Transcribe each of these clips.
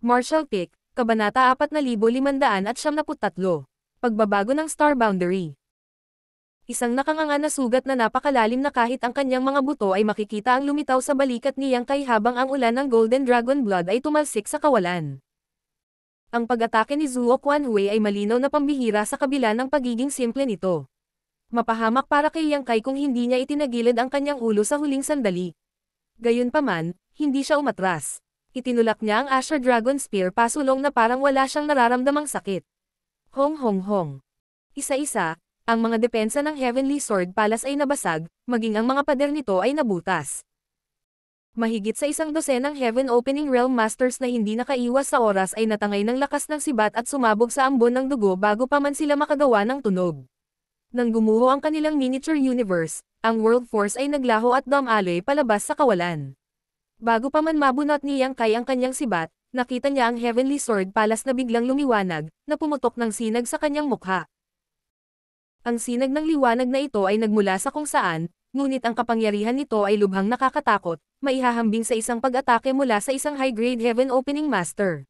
Martial Pick, Kabanata 4573. Pagbabago ng Star Boundary. Isang nakanganga na sugat na napakalalim na kahit ang kanyang mga buto ay makikita ang lumitaw sa balikat ni Yang Kai habang ang ulan ng Golden Dragon Blood ay tumalsik sa kawalan. Ang pag-atake ni Zuo Quanhui ay malinaw na pambihira sa kabila ng pagiging simple nito. Mapahamak para kay Yang Kai kung hindi niya itinagilid ang kanyang ulo sa huling sandali. Gayunpaman, hindi siya umatras. Itinulak niya ang Asher Dragon Spear pasulong na parang wala siyang nararamdamang sakit. Hong hong hong. Isa-isa, ang mga depensa ng Heavenly Sword Palace ay nabasag, maging ang mga pader nito ay nabutas. Mahigit sa 100 ng Heaven Opening Realm Masters na hindi nakaiwas sa oras ay natangay ng lakas ng sibat at sumabog sa ambon ng dugo bago pa man sila makagawa ng tunog. Nang gumuho ang kanilang miniature universe, ang World Force ay naglaho at dumaloy palabas sa kawalan. Bago pa man mabunot ni Yang Kai ang kanyang sibat, nakita niya ang Heavenly Sword Palace na biglang lumiwanag, na pumutok ng sinag sa kanyang mukha. Ang sinag ng liwanag na ito ay nagmula sa kung saan, ngunit ang kapangyarihan nito ay lubhang nakakatakot, maihahambing sa isang pag-atake mula sa isang high-grade Heaven Opening Master.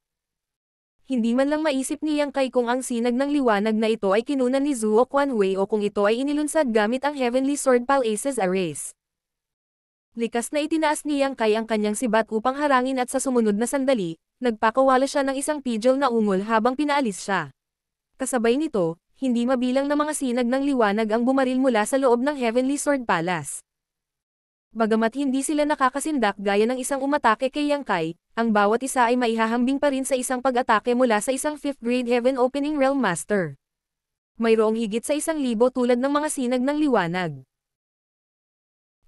Hindi man lang maisip ni Yang Kai kung ang sinag ng liwanag na ito ay kinunan ni Zuo Quanhui o kung ito ay inilunsad gamit ang Heavenly Sword Palace's arrays. Likas na itinaas ni Yang Kai ang kanyang sibat upang harangin at sa sumunod na sandali, nagpakawala siya ng isang pidgel na ungol habang pinaalis siya. Kasabay nito, hindi mabilang na mga sinag ng liwanag ang bumaril mula sa loob ng Heavenly Sword Palace. Bagamat hindi sila nakakasindak gaya ng isang umatake kay Yang Kai, ang bawat isa ay maihahambing pa rin sa isang pag-atake mula sa isang 5th grade Heaven Opening Realm Master. Mayroong higit sa 1,000 tulad ng mga sinag ng liwanag.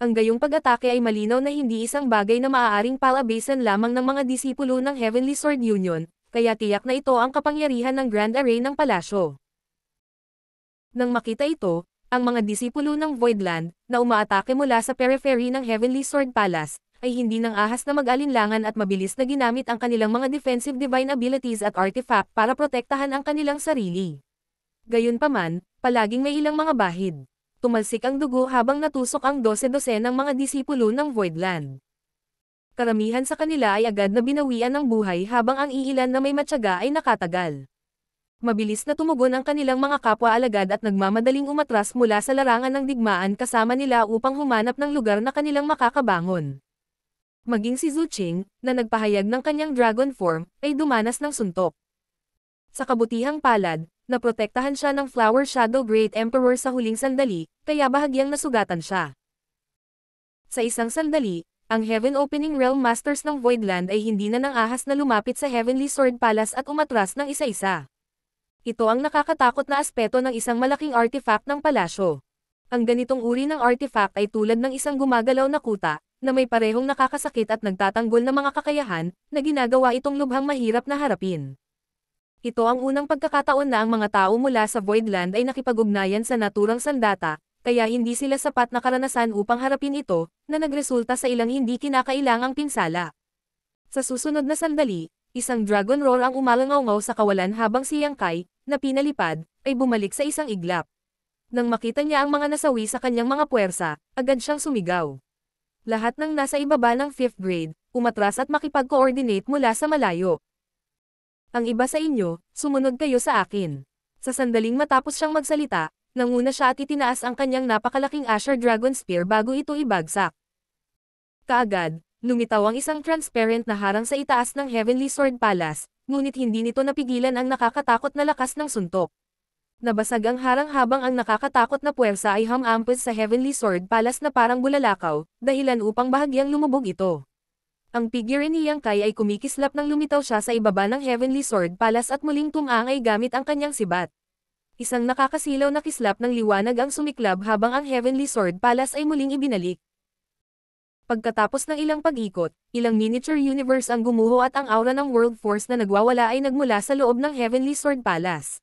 Ang gayong pag-atake ay malinaw na hindi isang bagay na maaaring palabasan lamang ng mga disipulo ng Heavenly Sword Union, kaya tiyak na ito ang kapangyarihan ng Grand Array ng palasyo. Nang makita ito, ang mga disipulo ng Voidland, na umaatake mula sa periphery ng Heavenly Sword Palace, ay hindi nang ahas na mag-alinlangan at mabilis na ginamit ang kanilang mga defensive divine abilities at artifact para protektahan ang kanilang sarili. Gayunpaman, palaging may ilang mga bahid. Tumalsik ang dugo habang natusok ang 12-12 ng mga disipulo ng Voidland. Karamihan sa kanila ay agad na binawian ng buhay habang ang iilan na may matyaga ay nakatagal. Mabilis na tumugon ang kanilang mga kapwa-alagad at nagmamadaling umatras mula sa larangan ng digmaan kasama nila upang humanap ng lugar na kanilang makakabangon. Maging si Zhu Qing, na nagpahayag ng kanyang dragon form, ay dumanas ng suntok. Sa kabutihang palad, naprotektahan siya ng Flower Shadow Great Emperor sa huling sandali, kaya bahagyang nasugatan siya. Sa isang sandali, ang Heaven Opening Realm Masters ng Voidland ay hindi na nang ahas na lumapit sa Heavenly Sword Palace at umatras ng isa-isa. Ito ang nakakatakot na aspeto ng isang malaking artifact ng palasyo. Ang ganitong uri ng artifact ay tulad ng isang gumagalaw na kuta, na may parehong nakakasakit at nagtatanggol na mga kakayahan, na ginagawa itong lubhang mahirap na harapin. Ito ang unang pagkakataon na ang mga tao mula sa Voidland ay nakipag-ugnayan sa naturang sandata, kaya hindi sila sapat na karanasan upang harapin ito, na nagresulta sa ilang hindi kinakailangang pinsala. Sa susunod na sandali, isang dragon roar ang umalangaw sa kawalan habang si Yang Kai, na pinalipad, ay bumalik sa isang iglap. Nang makita niya ang mga nasawi sa kanyang mga puwersa, agad siyang sumigaw. Lahat ng nasa ibaba ng 5th grade, umatras at makipag-coordinate mula sa malayo. Ang iba sa inyo, sumunod kayo sa akin. Sa sandaling matapos siyang magsalita, nanguna siya at itinaas ang kanyang napakalaking Asher Dragon Spear bago ito ibagsak. Kaagad, lumitaw ang isang transparent na harang sa itaas ng Heavenly Sword Palace, ngunit hindi nito napigilan ang nakakatakot na lakas ng suntok. Nabasag ang harang habang ang nakakatakot na puwersa ay humampos sa Heavenly Sword Palace na parang bulalakaw, dahilan upang bahagyang lumubog ito. Ang figure ni Yang Kai ay kumikislap nang lumitaw siya sa ibaba ng Heavenly Sword Palace at muling tumangay gamit ang kanyang sibat. Isang nakakasilaw na kislap ng liwanag ang sumiklab habang ang Heavenly Sword Palace ay muling ibinalik. Pagkatapos ng ilang pag-ikot, ilang miniature universe ang gumuho at ang aura ng World Force na nagwawala ay nagmula sa loob ng Heavenly Sword Palace.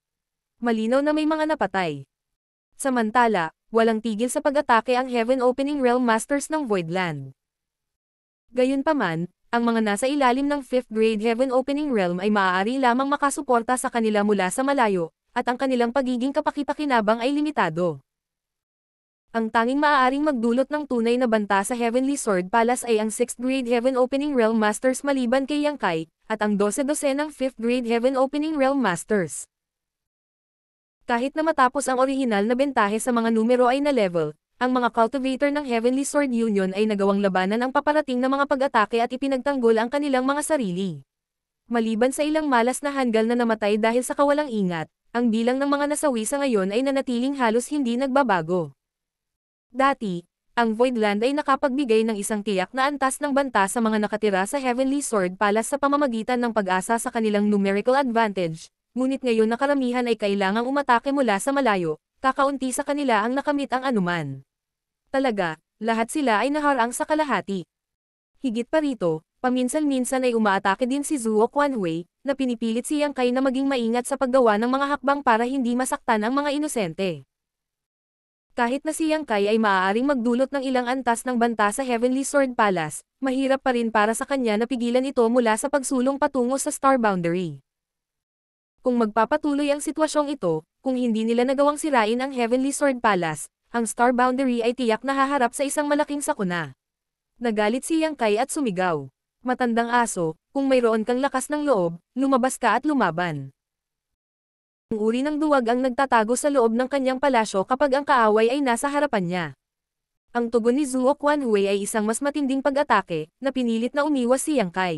Malinaw na may mga napatay. Samantala, walang tigil sa pag-atake ang Heaven Opening Realm Masters ng Voidland. Gayunpaman, ang mga nasa ilalim ng 5th grade Heaven Opening Realm ay maaari lamang makasuporta sa kanila mula sa malayo, at ang kanilang pagiging kapaki-pakinabang ay limitado. Ang tanging maaaring magdulot ng tunay na banta sa Heavenly Sword Palace ay ang 6th Grade Heaven Opening Realm Masters maliban kay Yang Kai, at ang 12-12 ng 5th Grade Heaven Opening Realm Masters. Kahit na matapos ang orihinal na bentahe sa mga numero ay na-level, ang mga cultivator ng Heavenly Sword Union ay nagawang labanan ang paparating na mga pag-atake at ipinagtanggol ang kanilang mga sarili. Maliban sa ilang malas na hanggal na namatay dahil sa kawalang ingat, ang bilang ng mga nasawi sa ngayon ay nanatiling halos hindi nagbabago. Dati, ang Voidland ay nakapagbigay ng isang tiyak na antas ng banta sa mga nakatira sa Heavenly Sword Palace sa pamamagitan ng pag-asa sa kanilang numerical advantage, ngunit ngayon na karamihan ay kailangang umatake mula sa malayo, kakaunti sa kanila ang nakamit ang anuman. Talaga, lahat sila ay naharang sa kalahati. Higit pa rito, paminsan-minsan ay umaatake din si Zuo Quanhui, na pinipilit si Yang Kai na maging maingat sa paggawa ng mga hakbang para hindi masaktan ang mga inosente. Kahit na si Yang Kai ay maaaring magdulot ng ilang antas ng banta sa Heavenly Sword Palace, mahirap pa rin para sa kanya na pigilan ito mula sa pagsulong patungo sa Star Boundary. Kung magpapatuloy ang sitwasyong ito, kung hindi nila nagawang sirain ang Heavenly Sword Palace, ang Star Boundary ay tiyak na haharap sa isang malaking sakuna. Nagalit si Yang Kai at sumigaw. Matandang aso, kung mayroon kang lakas ng loob, lumabas ka at lumaban. Ang uri ng duwag ang nagtatago sa loob ng kanyang palasyo kapag ang kaaway ay nasa harapan niya. Ang tugon ni Zuo Quanhui ay isang mas matinding pag-atake, na pinilit na umiwas si Yang Kai.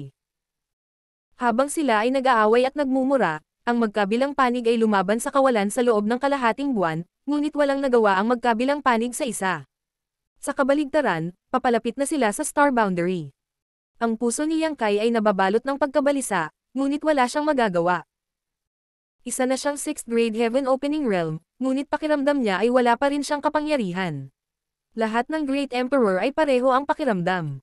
Habang sila ay nag-aaway at nagmumura, ang magkabilang panig ay lumaban sa kawalan sa loob ng kalahating buwan, ngunit walang nagawa ang magkabilang panig sa isa. Sa kabaligtaran, papalapit na sila sa Star Boundary. Ang puso ni Yang Kai ay nababalot ng pagkabalisa, ngunit wala siyang magagawa. Isa na siyang 6th Grade Heaven Opening Realm, ngunit pakiramdam niya ay wala pa rin siyang kapangyarihan. Lahat ng Great Emperor ay pareho ang pakiramdam.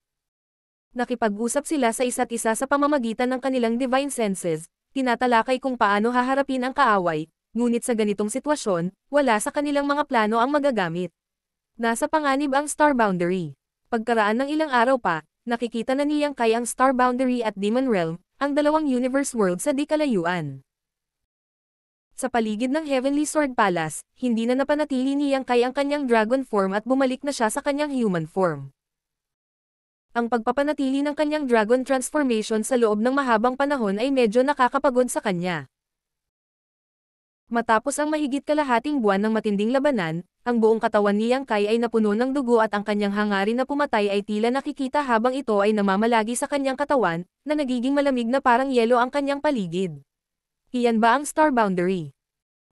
Nakipag-usap sila sa isa't isa sa pamamagitan ng kanilang divine senses, tinatalakay kung paano haharapin ang kaaway, ngunit sa ganitong sitwasyon, wala sa kanilang mga plano ang magagamit. Nasa panganib ang Star Boundary. Pagkaraan ng ilang araw pa, nakikita na ni Yang Kai ang Star Boundary at Demon Realm, ang dalawang universe world sa di kalayuan. Sa paligid ng Heavenly Sword Palace, hindi na napanatili ni Yang Kai ang kanyang dragon form at bumalik na siya sa kanyang human form. Ang pagpapanatili ng kanyang dragon transformation sa loob ng mahabang panahon ay medyo nakakapagod sa kanya. Matapos ang mahigit kalahating buwan ng matinding labanan, ang buong katawan ni Yang Kai ay napuno ng dugo at ang kanyang hangarin na pumatay ay tila nakikita habang ito ay namamalagi sa kanyang katawan, na nagiging malamig na parang yelo ang kanyang paligid. Iyan ba ang Star Boundary?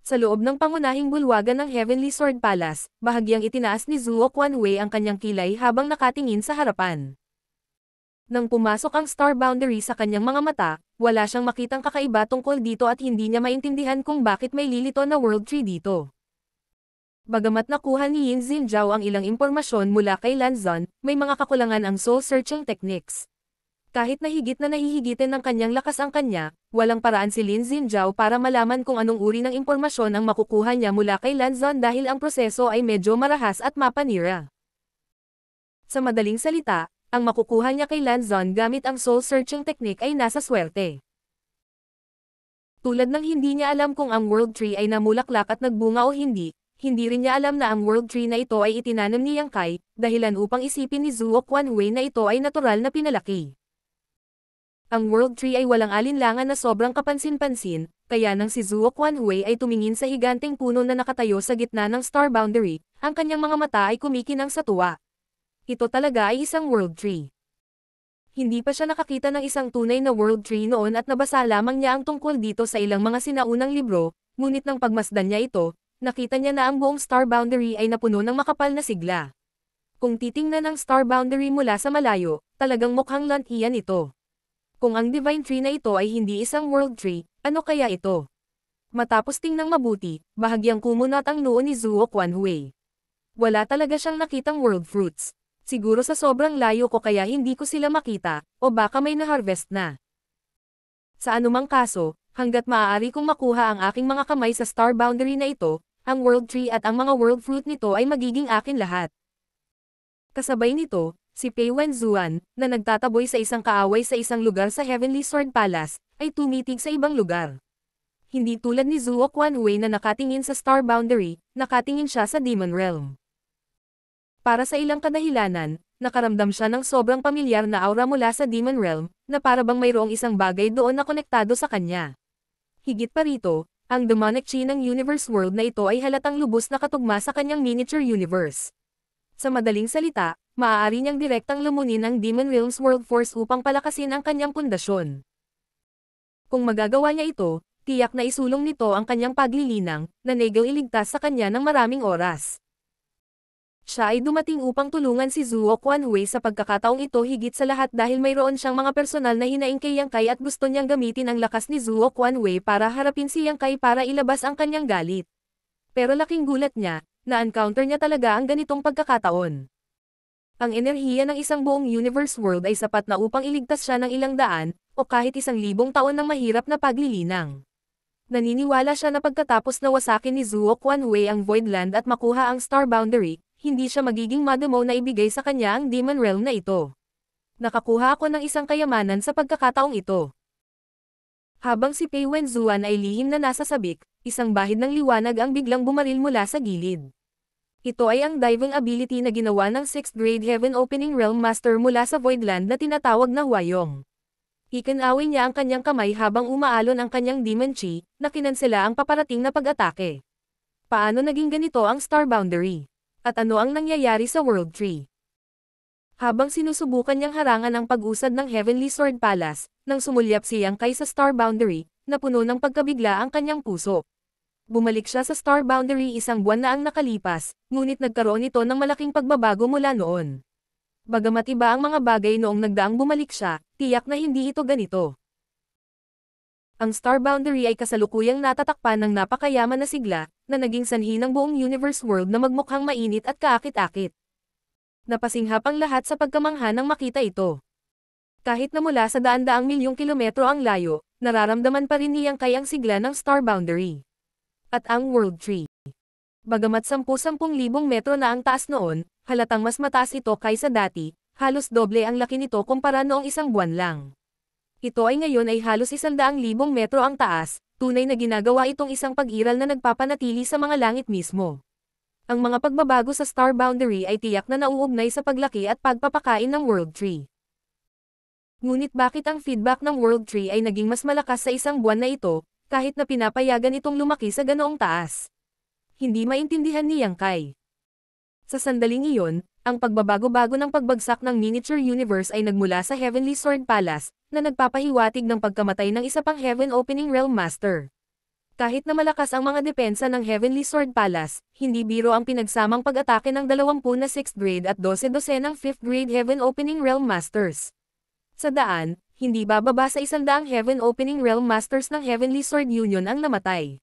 Sa loob ng pangunahing bulwagan ng Heavenly Sword Palace, bahagyang itinaas ni Zuo Quanhui ang kanyang kilay habang nakatingin sa harapan. Nang pumasok ang Star Boundary sa kanyang mga mata, wala siyang makitang kakaiba tungkol dito at hindi niya maintindihan kung bakit may lilito na World Tree dito. Bagamat nakuha ni Yin Xinjiao ang ilang impormasyon mula kay Lanzon, may mga kakulangan ang soul-searching techniques. Kahit nahigit na nahihigitin ng kanyang lakas ang kanya, walang paraan si Lin Xinjiao para malaman kung anong uri ng impormasyon ang makukuha niya mula kay Lanzon dahil ang proseso ay medyo marahas at mapanira. Sa madaling salita, ang makukuha niya kay Lanzon gamit ang soul-searching technique ay nasa swerte. Tulad ng hindi niya alam kung ang World Tree ay namulaklak at nagbunga o hindi rin niya alam na ang World Tree na ito ay itinanim ni Yang Kai, dahilan upang isipin ni Zuo Quanhui na ito ay natural na pinalaki. Ang World Tree ay walang alinlangan na sobrang kapansin-pansin, kaya nang si Zuo Quanhui ay tumingin sa higanteng puno na nakatayo sa gitna ng Star Boundary, ang kanyang mga mata ay kumikinang sa tuwa. Ito talaga ay isang World Tree. Hindi pa siya nakakita ng isang tunay na World Tree noon at nabasa lamang niya ang tungkol dito sa ilang mga sinaunang libro, ngunit nang pagmasdan niya ito, nakita niya na ang buong Star Boundary ay napuno ng makapal na sigla. Kung titingnan ang Star Boundary mula sa malayo, talagang mukhang lantian ito. Kung ang Divine Tree na ito ay hindi isang World Tree, ano kaya ito? Matapos tingnang mabuti, bahagyang kumunat ang noo ni Zuo Quanhui. Wala talaga siyang nakitang World Fruits. Siguro sa sobrang layo ko kaya hindi ko sila makita, o baka may na-harvest na. Sa anumang kaso, hanggat maaari kong makuha ang aking mga kamay sa Star Boundary na ito, ang World Tree at ang mga World Fruit nito ay magiging akin lahat. Kasabay nito, si Pei Wenzuan, na nagtataboy sa isang kaaway sa isang lugar sa Heavenly Sword Palace, ay tumitig sa ibang lugar. Hindi tulad ni Zuo Quanhui na nakatingin sa Star Boundary, nakatingin siya sa Demon Realm. para sa ilang kadahilanan, nakaramdam siya ng sobrang pamilyar na aura mula sa Demon Realm, na para bang mayroong isang bagay doon na konektado sa kanya. Higit pa rito, ang demonic chi ng universe world na ito ay halatang lubos na katugma sa kanyang miniature universe. Sa madaling salita, maaari niyang direktang lumunin ang Demon Realm's World Force upang palakasin ang kanyang pundasyon. Kung magagawa niya ito, tiyak na isulong nito ang kanyang paglilinang, na negel iligtas sa kanya ng maraming oras. Siya ay dumating upang tulungan si Zuo Quanhui sa pagkakataong ito higit sa lahat dahil mayroon siyang mga personal na hinaing kay Yang Kai at gusto niyang gamitin ang lakas ni Zuo Quanhui para harapin si Yang Kai para ilabas ang kanyang galit. Pero laking gulat niya, na-encounter niya talaga ang ganitong pagkakataon. Ang enerhiya ng isang buong universe world ay sapat na upang iligtas siya ng ilang daan, o kahit 1,000 taon ng mahirap na paglilinang. Naniniwala siya na pagkatapos na wasakin ni Zuo Quanhui ang Voidland at makuha ang Star Boundary, hindi siya magiging madamo na ibigay sa kanya ang Demon Realm na ito. Nakakuha ako ng isang kayamanan sa pagkakataong ito. Habang si Pei Wenzuan ay lihim na nasa sabik, isang bahid ng liwanag ang biglang bumaril mula sa gilid. Ito ay ang diving ability na ginawa ng 6th grade Heaven Opening Realm Master mula sa Voidland na tinatawag na Huayong. Ikinawin niya ang kanyang kamay habang umaalon ang kanyang Demon Chi, na kinansela ang paparating na pag-atake. Paano naging ganito ang Star Boundary? At ano ang nangyayari sa World Tree? Habang sinusubukan niyang harangan ang pag-usad ng Heavenly Sword Palace, nang sumulyap si Yang Kai sa Star Boundary, na puno ng pagkabigla ang kanyang puso. Bumalik siya sa Star Boundary 1 buwan na ang nakalipas, ngunit nagkaroon ito ng malaking pagbabago mula noon. Bagamat iba ang mga bagay noong nagdaang bumalik siya, tiyak na hindi ito ganito. Ang Star Boundary ay kasalukuyang natatakpan ng napakayaman na sigla, na naging sanhi ng buong universe world na magmukhang mainit at kaakit-akit. Napasinghap ang lahat sa pagkamangha nang makita ito. Kahit na mula sa daan-daang milyong kilometro ang layo, nararamdaman pa rin niyang kayang sigla ng Star Boundary. At ang World Tree. Bagamat 10,000 metro na ang taas noon, halatang mas mataas ito kaysa dati, halos doble ang laki nito kumpara noong 1 buwan lang. Ito ay ngayon ay halos 100,000 metro ang taas, tunay na ginagawa itong isang pag-iral na nagpapanatili sa mga langit mismo. Ang mga pagbabago sa Star Boundary ay tiyak na nauugnay sa paglaki at pagpapakain ng World Tree. Ngunit bakit ang feedback ng World Tree ay naging mas malakas sa 1 buwan na ito, kahit na pinapayagan itong lumaki sa ganoong taas? Hindi maintindihan ni Yang Kai. Sa sandaling iyon, ang pagbabago-bago ng pagbagsak ng miniature universe ay nagmula sa Heavenly Sword Palace, na nagpapahiwatig ng pagkamatay ng isa pang Heaven Opening Realm Master. Kahit na malakas ang mga depensa ng Heavenly Sword Palace, hindi biro ang pinagsamang pag-atake ng 20 na 6th grade at 12 ng 5th grade Heaven Opening Realm Masters. Sa daan, hindi bababa sa 100 Heaven Opening Realm Masters ng Heavenly Sword Union ang namatay.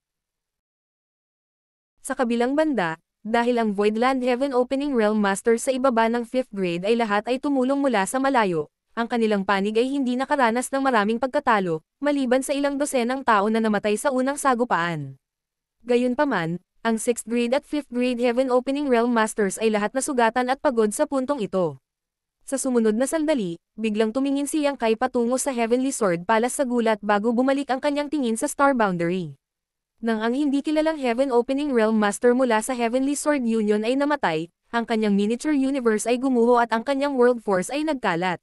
Sa kabilang banda, dahil ang Voidland Heaven Opening Realm Masters sa ibaba ng 5th grade ay lahat ay tumulong mula sa malayo, ang kanilang panig ay hindi nakaranas ng maraming pagkatalo, maliban sa ilang dosenang tao na namatay sa unang sagupaan. Gayunpaman, ang 6th grade at 5th grade Heaven Opening Realm Masters ay lahat nasugatan at pagod sa puntong ito. Sa sumunod na sandali, biglang tumingin si Yang Kai patungo sa Heavenly Sword Palace sa gulat bago bumalik ang kanyang tingin sa Star Boundary. Nang ang hindi kilalang Heaven Opening Realm Master mula sa Heavenly Sword Union ay namatay, ang kanyang miniature universe ay gumuho at ang kanyang world force ay nagkalat.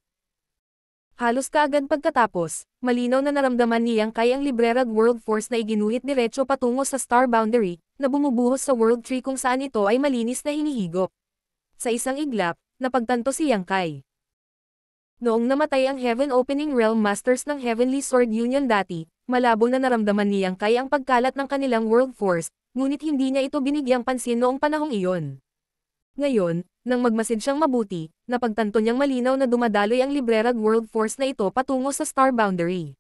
Halos kaagad pagkatapos, malinaw na naramdaman ni Yang Kai ang librerag world force na iginuhit diretso patungo sa Star Boundary, na bumubuhos sa World Tree kung saan ito ay malinis na hinihigop. Sa isang iglap, napagtanto si Yang Kai. Noong namatay ang Heaven Opening Realm Masters ng Heavenly Sword Union dati, malabo na naramdaman ni Yang Kai ang pagkalat ng kanilang world force, ngunit hindi niya ito binigyang pansin noong panahong iyon. Ngayon, nang magmasid siyang mabuti, napagtanto niyang malinaw na dumadaloy ang librerag world force na ito patungo sa Star Boundary.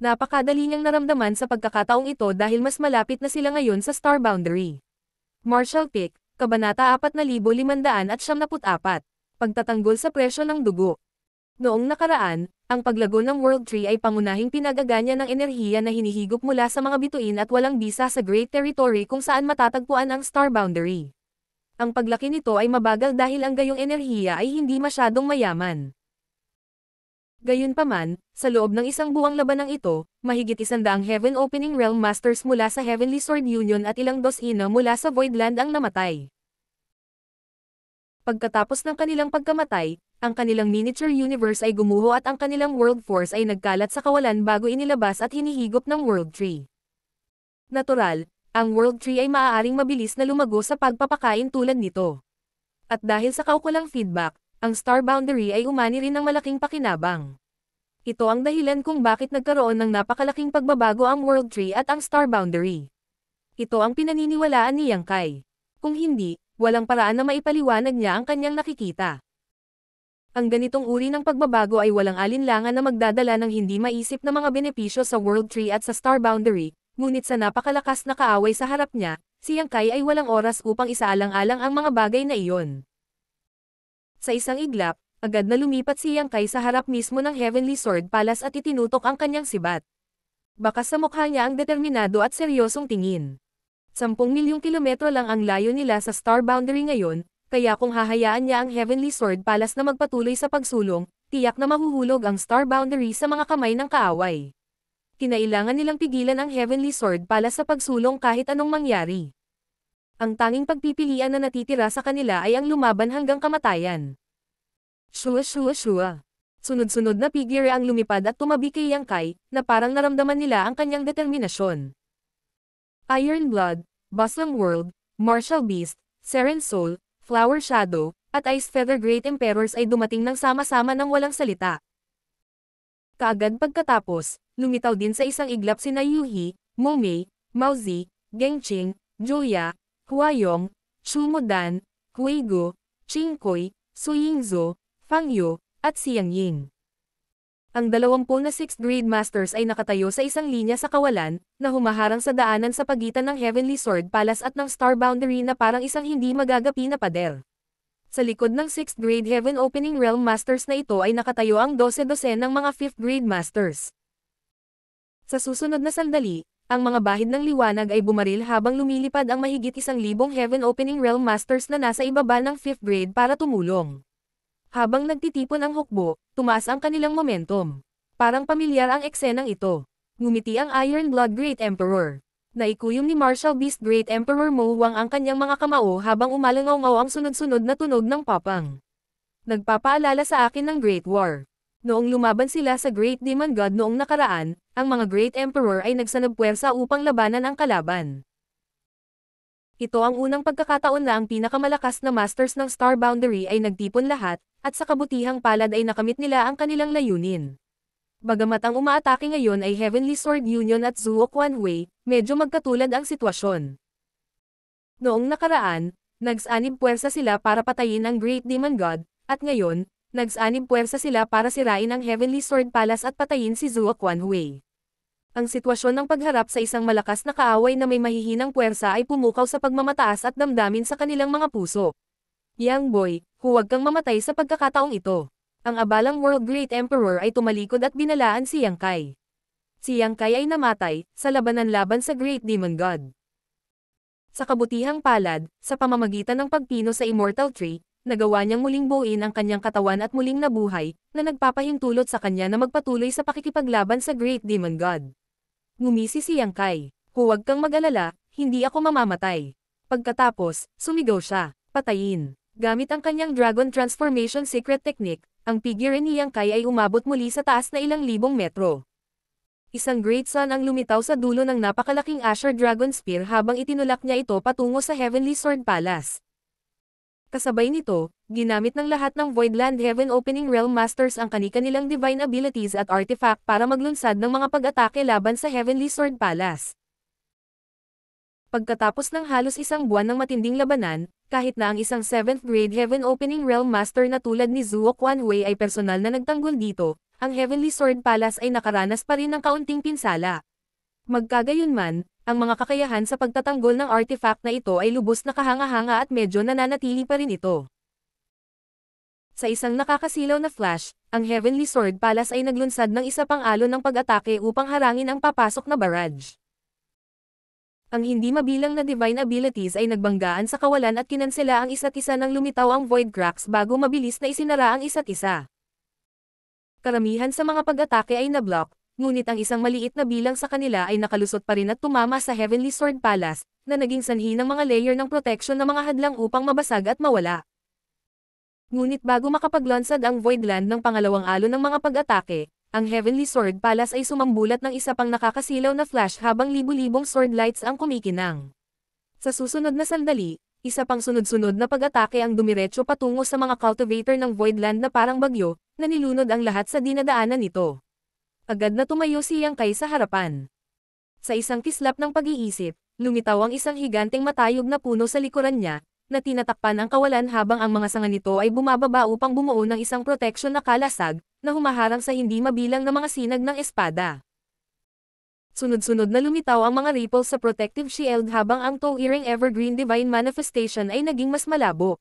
Napakadali niyang naramdaman sa pagkakataong ito dahil mas malapit na sila ngayon sa Star Boundary. Martial Pick, Kabanata 4574, Pagtatanggol sa presyo ng dugo. Noong nakaraan, ang paglago ng World Tree ay pangunahing pinagaganya ng enerhiya na hinihigop mula sa mga bituin at walang bisa sa Great Territory kung saan matatagpuan ang Star Boundary. Ang paglaki nito ay mabagal dahil ang gayong enerhiya ay hindi masyadong mayaman. Gayunpaman, sa loob ng 1 buwang labanang ito, mahigit 100 Heaven Opening Realm Masters mula sa Heavenly Sword Union at ilang dosina mula sa Voidland ang namatay. Pagkatapos ng kanilang pagkamatay, ang kanilang miniature universe ay gumuho at ang kanilang world force ay nagkalat sa kawalan bago inilabas at hinihigop ng World Tree. Natural, ang World Tree ay maaaring mabilis na lumago sa pagpapakain tulad nito. At dahil sa kaukulang feedback, ang Star Boundary ay umani rin ng malaking pakinabang. Ito ang dahilan kung bakit nagkaroon ng napakalaking pagbabago ang World Tree at ang Star Boundary. Ito ang pinaniniwalaan ni Yang Kai. Kung hindi, walang paraan na maipaliwanag niya ang kanyang nakikita. Ang ganitong uri ng pagbabago ay walang alinlangan na magdadala ng hindi maisip na mga benepisyo sa World Tree at sa Star Boundary, ngunit sa napakalakas na kaaway sa harap niya, si Yang Kai ay walang oras upang isaalang-alang ang mga bagay na iyon. Sa isang iglap, agad na lumipat si Yang Kai sa harap mismo ng Heavenly Sword Palace at itinutok ang kanyang sibat. Bakas sa mukha niya ang determinado at seryosong tingin. 10 milyong kilometro lang ang layo nila sa Star Boundary ngayon, kaya kung hahayaan niya ang Heavenly Sword Palace na magpatuloy sa pagsulong, tiyak na mahuhulog ang Star Boundary sa mga kamay ng kaaway. Kinailangan nilang pigilan ang Heavenly Sword Palace sa pagsulong kahit anong mangyari. Ang tanging pagpipilian na natitira sa kanila ay ang lumaban hanggang kamatayan. Shua shua shua. Sunod-sunod na figure ang lumipad at tumabi kay Yang Kai, na parang naramdaman nila ang kanyang determinasyon. Iron Blood, Bustling World, Martial Beast, Seren Soul, Flower Shadow, at Ice Feather Great Emperors ay dumating ng sama-sama ng walang salita. Kaagad pagkatapos, lumitaw din sa isang iglap sina Yuhi, Momei, Mauzi, Gengqing, Juya, Huayong, Shumodan, Huigo, Qingkoi, Suyingzhou, Fangyo, at Xiang Ying. Ang 20 na 6th grade masters ay nakatayo sa isang linya sa kawalan, na humaharang sa daanan sa pagitan ng Heavenly Sword Palace at ng Star Boundary na parang isang hindi magagapi na pader. Sa likod ng 6th grade Heaven Opening Realm Masters na ito ay nakatayo ang 12 ng mga 5th grade masters. Sa susunod na sandali, ang mga bahid ng liwanag ay bumaril habang lumilipad ang mahigit 1,000 Heaven Opening Realm Masters na nasa ibaba ng 5th grade para tumulong. Habang nagtitipon ang hukbo, tumaas ang kanilang momentum. Parang pamilyar ang eksenang ito. Ngumiti ang Iron Blood Great Emperor. Naikuyom ni Martial Beast Great Emperor Mo Huang ang kanyang mga kamao habang umalangaw-ngaw ang sunod-sunod na tunog ng papang. Nagpapaalala sa akin ng Great War. Noong lumaban sila sa Great Demon God noong nakaraan, ang mga Great Emperor ay nagsanab puwersa upang labanan ang kalaban. Ito ang unang pagkakataon na ang pinakamalakas na masters ng Star Boundary ay nagtipon lahat, at sa kabutihang palad ay nakamit nila ang kanilang layunin. Bagamat ang umaatake ngayon ay Heavenly Sword Union at Zuo Quanhui, medyo magkatulad ang sitwasyon. Noong nakaraan, nagsanib puwersa sila para patayin ang Great Demon God, at ngayon, nagsanib puwersa sila para sirain ang Heavenly Sword Palace at patayin si Zuo Quanhui. Ang sitwasyon ng pagharap sa isang malakas na kaaway na may mahihinang puwersa ay pumukaw sa pagmamataas at damdamin sa kanilang mga puso. Young boy, huwag kang mamatay sa pagkakataong ito. Ang abalang World Great Emperor ay tumalikod at binalaan si Yang Kai. Si Yang Kai ay namatay, sa labanan laban sa Great Demon God. Sa kabutihang palad, sa pamamagitan ng pagpino sa Immortal Tree, nagawa niyang muling buuin ang kanyang katawan at muling nabuhay, na nagpapahintulot sa kanya na magpatuloy sa pakikipaglaban sa Great Demon God. Ngumisi si Yang Kai. Huwag kang mag-alala, hindi ako mamamatay. Pagkatapos, sumigaw siya, patayin. Gamit ang kanyang Dragon Transformation Secret Technique, ang figure ni Yang Kai ay umabot muli sa taas na ilang libong metro. Isang Great Sun ang lumitaw sa dulo ng napakalaking Asher Dragon Spear habang itinulak niya ito patungo sa Heavenly Sword Palace. Kasabay nito, ginamit ng lahat ng Voidland Heaven Opening Realm Masters ang kani-kanilang divine abilities at artifact para maglunsad ng mga pag-atake laban sa Heavenly Sword Palace. Pagkatapos ng halos isang buwan ng matinding labanan, kahit na ang isang 7th grade Heaven Opening Realm Master na tulad ni Zuo Quanhui ay personal na nagtanggol dito, ang Heavenly Sword Palace ay nakaranas pa rin ng kaunting pinsala. Magkagayunman, ang mga kakayahan sa pagtatanggol ng artifact na ito ay lubos na kahanga-hanga at medyo nananatili pa rin ito. Sa isang nakakasilaw na flash, ang Heavenly Sword Palace ay naglunsad ng isa pang alon ng pag-atake upang harangin ang papasok na barrage. Ang hindi mabilang na divine abilities ay nagbanggaan sa kawalan at kinansela ang isa't isa nang lumitaw ang void cracks bago mabilis na isinara ang isa't isa. Karamihan sa mga pag-atake ay nablock, ngunit ang isang maliit na bilang sa kanila ay nakalusot pa rin at tumama sa Heavenly Sword Palace, na naging sanhi ng mga layer ng protection ng mga hadlang upang mabasag at mawala. Ngunit bago makapaglansad ang Voidland ng pangalawang alon ng mga pag-atake, ang Heavenly Sword Palace ay sumambulat ng isa pang nakakasilaw na flash habang libu-libong sword lights ang kumikinang. Sa susunod na sandali, isa pang sunod-sunod na pag-atake ang dumiretso patungo sa mga cultivator ng Voidland na parang bagyo, na nilunod ang lahat sa dinadaanan nito. Agad na tumayo si Yang Kai sa harapan. Sa isang kislap ng pag-iisip, lumitaw ang isang higanteng matayog na puno sa likuran niya, na tinatakpan ang kawalan habang ang mga sanga nito ay bumababa upang bumuo ng isang proteksyon na kalasag, na humaharang sa hindi mabilang na mga sinag ng espada. Sunod-sunod na lumitaw ang mga ripples sa protective shield habang ang Towering Evergreen Divine Manifestation ay naging mas malabo.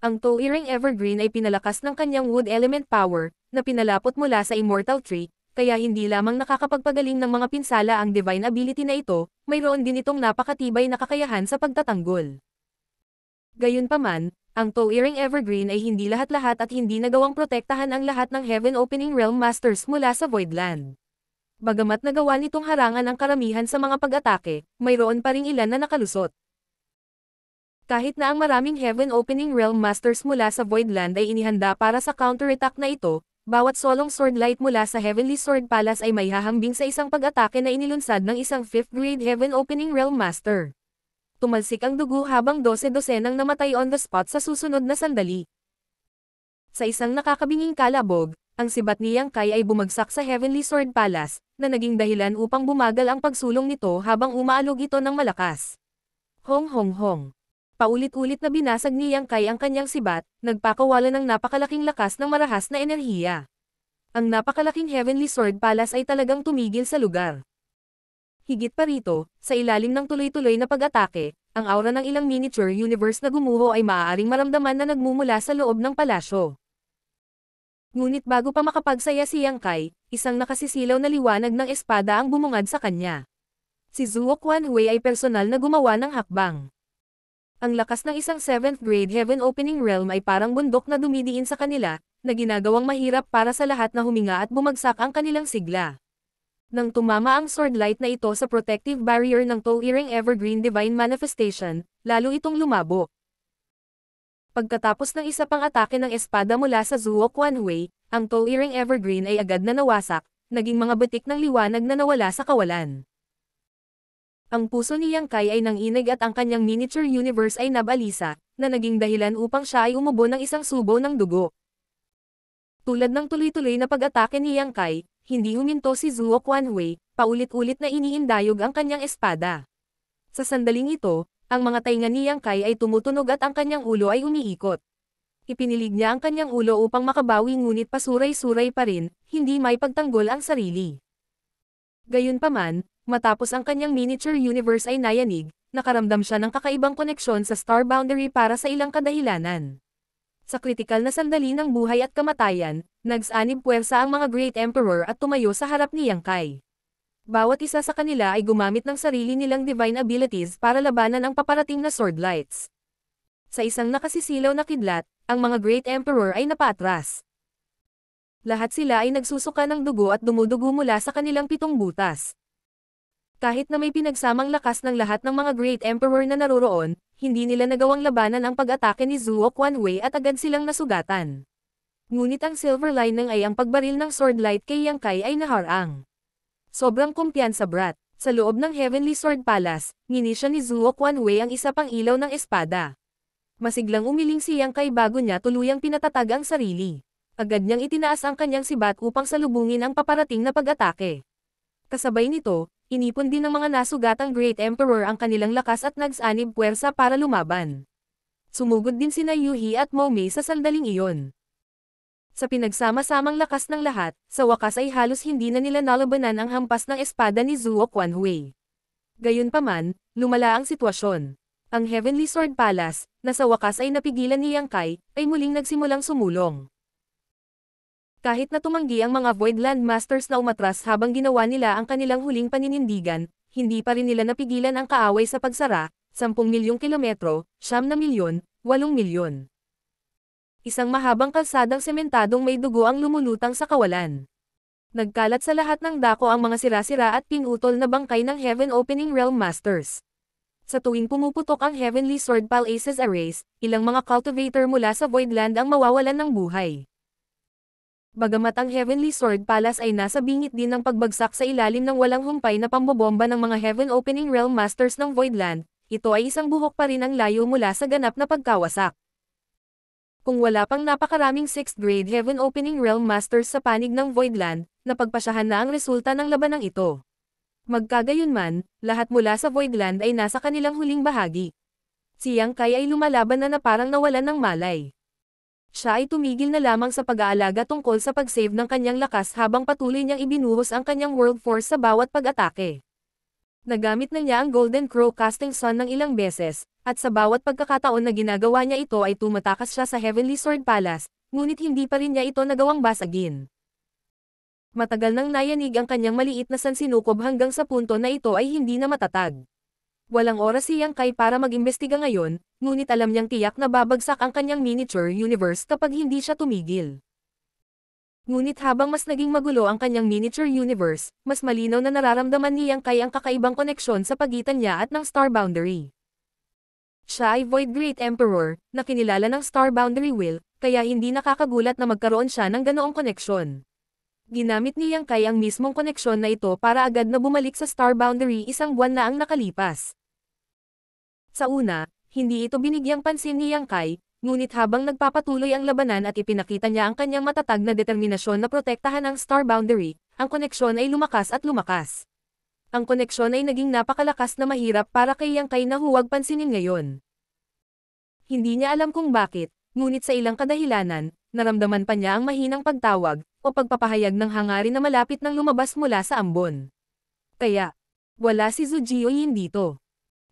Ang Towering Evergreen ay pinalakas ng kanyang wood element power, na pinalapot mula sa Immortal Tree, kaya hindi lamang nakakapagpagaling ng mga pinsala ang divine ability na ito, mayroon din itong napakatibay na kakayahan sa pagtatanggol. Gayunpaman, ang Towering Evergreen ay hindi lahat-lahat at hindi nagawang protektahan ang lahat ng Heaven Opening Realm Masters mula sa Voidland. Bagamat nagawa nitong harangan ang karamihan sa mga pag-atake, mayroon pa ring ilan na nakalusot. Kahit na ang maraming Heaven Opening Realm Masters mula sa Voidland ay inihanda para sa counterattack na ito, bawat solong sword light mula sa Heavenly Sword Palace ay may hahambing sa isang pag-atake na inilunsad ng isang 5th grade Heaven Opening Realm Master. Tumalsik ang dugo habang 12-dosenang namatay on the spot sa susunod na sandali. Sa isang nakakabinging kalabog, ang sibat ni Yang Kai ay bumagsak sa Heavenly Sword Palace, na naging dahilan upang bumagal ang pagsulong nito habang umaalog ito ng malakas. Hong hong hong. Paulit-ulit na binasag ni Yang Kai ang kanyang sibat, nagpakawalan ng napakalaking lakas ng marahas na enerhiya. Ang napakalaking Heavenly Sword Palace ay talagang tumigil sa lugar. Higit pa rito, sa ilalim ng tuloy-tuloy na pag-atake, ang aura ng ilang miniature universe na gumuho ay maaaring maramdaman na nagmumula sa loob ng palasyo. Ngunit bago pa makapagsaya si Yang Kai, isang nakasisilaw na liwanag ng espada ang bumungad sa kanya. Si Zuo Quanhui ay personal na gumawa ng hakbang. Ang lakas ng isang 7th grade Heaven Opening Realm ay parang bundok na dumidiin sa kanila, na ginagawang mahirap para sa lahat na huminga at bumagsak ang kanilang sigla. Nang tumama ang sword light na ito sa protective barrier ng Towering Evergreen Divine Manifestation, lalo itong lumabo. Pagkatapos ng isa pang atake ng espada mula sa Zuo Quanhui, ang Towering Evergreen ay agad na nawasak, naging mga batik ng liwanag na nawala sa kawalan. Ang puso ni Yang Kai ay nanginig at ang kanyang miniature universe ay nabalisa, na naging dahilan upang siya ay umubo ng isang subo ng dugo. Tulad ng tuloy-tuloy na pag-atake ni Yang Kai, hindi huminto si Zuo Quanhui, paulit-ulit na iniindayog ang kanyang espada. Sa sandaling ito, ang mga tainga ni Yang Kai ay tumutunog at ang kanyang ulo ay umiikot. Ipinilig niya ang kanyang ulo upang makabawi ngunit pasuray-suray pa rin, hindi may pagtanggol ang sarili. Gayunpaman, matapos ang kanyang miniature universe ay nayanig, nakaramdam siya ng kakaibang koneksyon sa Star Boundary para sa ilang kadahilanan. Sa kritikal na sandali ng buhay at kamatayan, nagsanib puwersa ang mga Great Emperor at tumayo sa harap ni Yang Kai. Bawat isa sa kanila ay gumamit ng sarili nilang divine abilities para labanan ang paparating na sword lights. Sa isang nakasisilaw na kidlat, ang mga Great Emperor ay napaatras. Lahat sila ay nagsusuka ng dugo at dumudugo mula sa kanilang 7 butas. Kahit na may pinagsamang lakas ng lahat ng mga Great Emperor na naroroon, hindi nila nagawang labanan ang pag-atake ni Zuo Quanhui at agad silang nasugatan. Ngunit ang silver lining ay ang pagbaril ng sword light kay Yang Kai ay naharang. Sobrang kumpiyansa brat. Sa loob ng Heavenly Sword Palace, ginisya ni Zuo Quanhui ang isa pang ilaw ng espada. Masiglang umiling si Yang Kai bago niya tuluyang pinatatag ang sarili. Agad niyang itinaas ang kanyang sibat upang salubungin ang paparating na pag-atake. Kasabay nito, inipon din ng mga nasugatang Great Emperor ang kanilang lakas at nagsanib puwersa para lumaban. Sumugod din sina Yuhi at Momei sa sandaling iyon. Sa pinagsama-samang lakas ng lahat, sa wakas ay halos hindi na nila nalabanan ang hampas ng espada ni Zuo Quanhui. Gayunpaman, lumala ang sitwasyon. Ang Heavenly Sword Palace, na sa wakas ay napigilan ni Yang Kai, ay muling nagsimulang sumulong. Kahit na tumanggi ang mga Voidland Masters na umatras habang ginawa nila ang kanilang huling paninindigan, hindi pa rin nila napigilan ang kaaway sa pagsara, 10 milyong kilometro, 9 milyon, 8 milyon. Isang mahabang kalsadang sementadong may dugo ang lumulutang sa kawalan. Nagkalat sa lahat ng dako ang mga sira-sira at pinutol na bangkay ng Heaven Opening Realm Masters. Sa tuwing pumuputok ang Heavenly Sword Palace's arrays, ilang mga cultivator mula sa Voidland ang mawawalan ng buhay. Bagamat ang Heavenly Sword Palace ay nasa bingit din ng pagbagsak sa ilalim ng walang humpay na pambobomba ng mga Heaven Opening Realm Masters ng Voidland, ito ay isang buhok pa rin ang layo mula sa ganap na pagkawasak. Kung wala pang napakaraming 6th grade Heaven Opening Realm Masters sa panig ng Voidland, napagpasyahan na ang resulta ng labanang ito. Magkagayunman, lahat mula sa Voidland ay nasa kanilang huling bahagi. Si Yang Kai ay lumalaban na parang nawalan ng malay. Siya ay tumigil na lamang sa pag-aalaga tungkol sa pag-save ng kanyang lakas habang patuloy niyang ibinuhos ang kanyang World Force sa bawat pag-atake. Nagamit na niya ang Golden Crow Casting Sun ng ilang beses, at sa bawat pagkakataon na ginagawa niya ito ay tumatakas siya sa Heavenly Sword Palace, ngunit hindi pa rin niya ito nagawang basagin. Matagal nang nayanig ang kanyang maliit na sansinukob hanggang sa punto na ito ay hindi na matatag. Walang oras si Yang Kai para mag-imbestiga ngayon, ngunit alam niyang tiyak na babagsak ang kanyang miniature universe kapag hindi siya tumigil. Ngunit habang mas naging magulo ang kanyang miniature universe, mas malinaw na nararamdaman ni Yang Kai ang kakaibang koneksyon sa pagitan niya at ng Star Boundary. Siya ay Void Great Emperor, na kinilala ng Star Boundary Will, kaya hindi nakakagulat na magkaroon siya ng ganoong koneksyon. Ginamit ni Yang Kai ang mismong koneksyon na ito para agad na bumalik sa Star Boundary isang buwan na ang nakalipas. Sa una, hindi ito binigyang pansin ni Yang Kai, ngunit habang nagpapatuloy ang labanan at ipinakita niya ang kanyang matatag na determinasyon na protektahan ang Star Boundary, ang koneksyon ay lumakas at lumakas. Ang koneksyon ay naging napakalakas na mahirap para kay Yang Kai na huwag pansinin ngayon. Hindi niya alam kung bakit, ngunit sa ilang kadahilanan, naramdaman pa niya ang mahinang pagtawag, o pagpapahayag ng hangarin na malapit nang lumabas mula sa ambon. Kaya, wala si Zhu Jiuyin dito.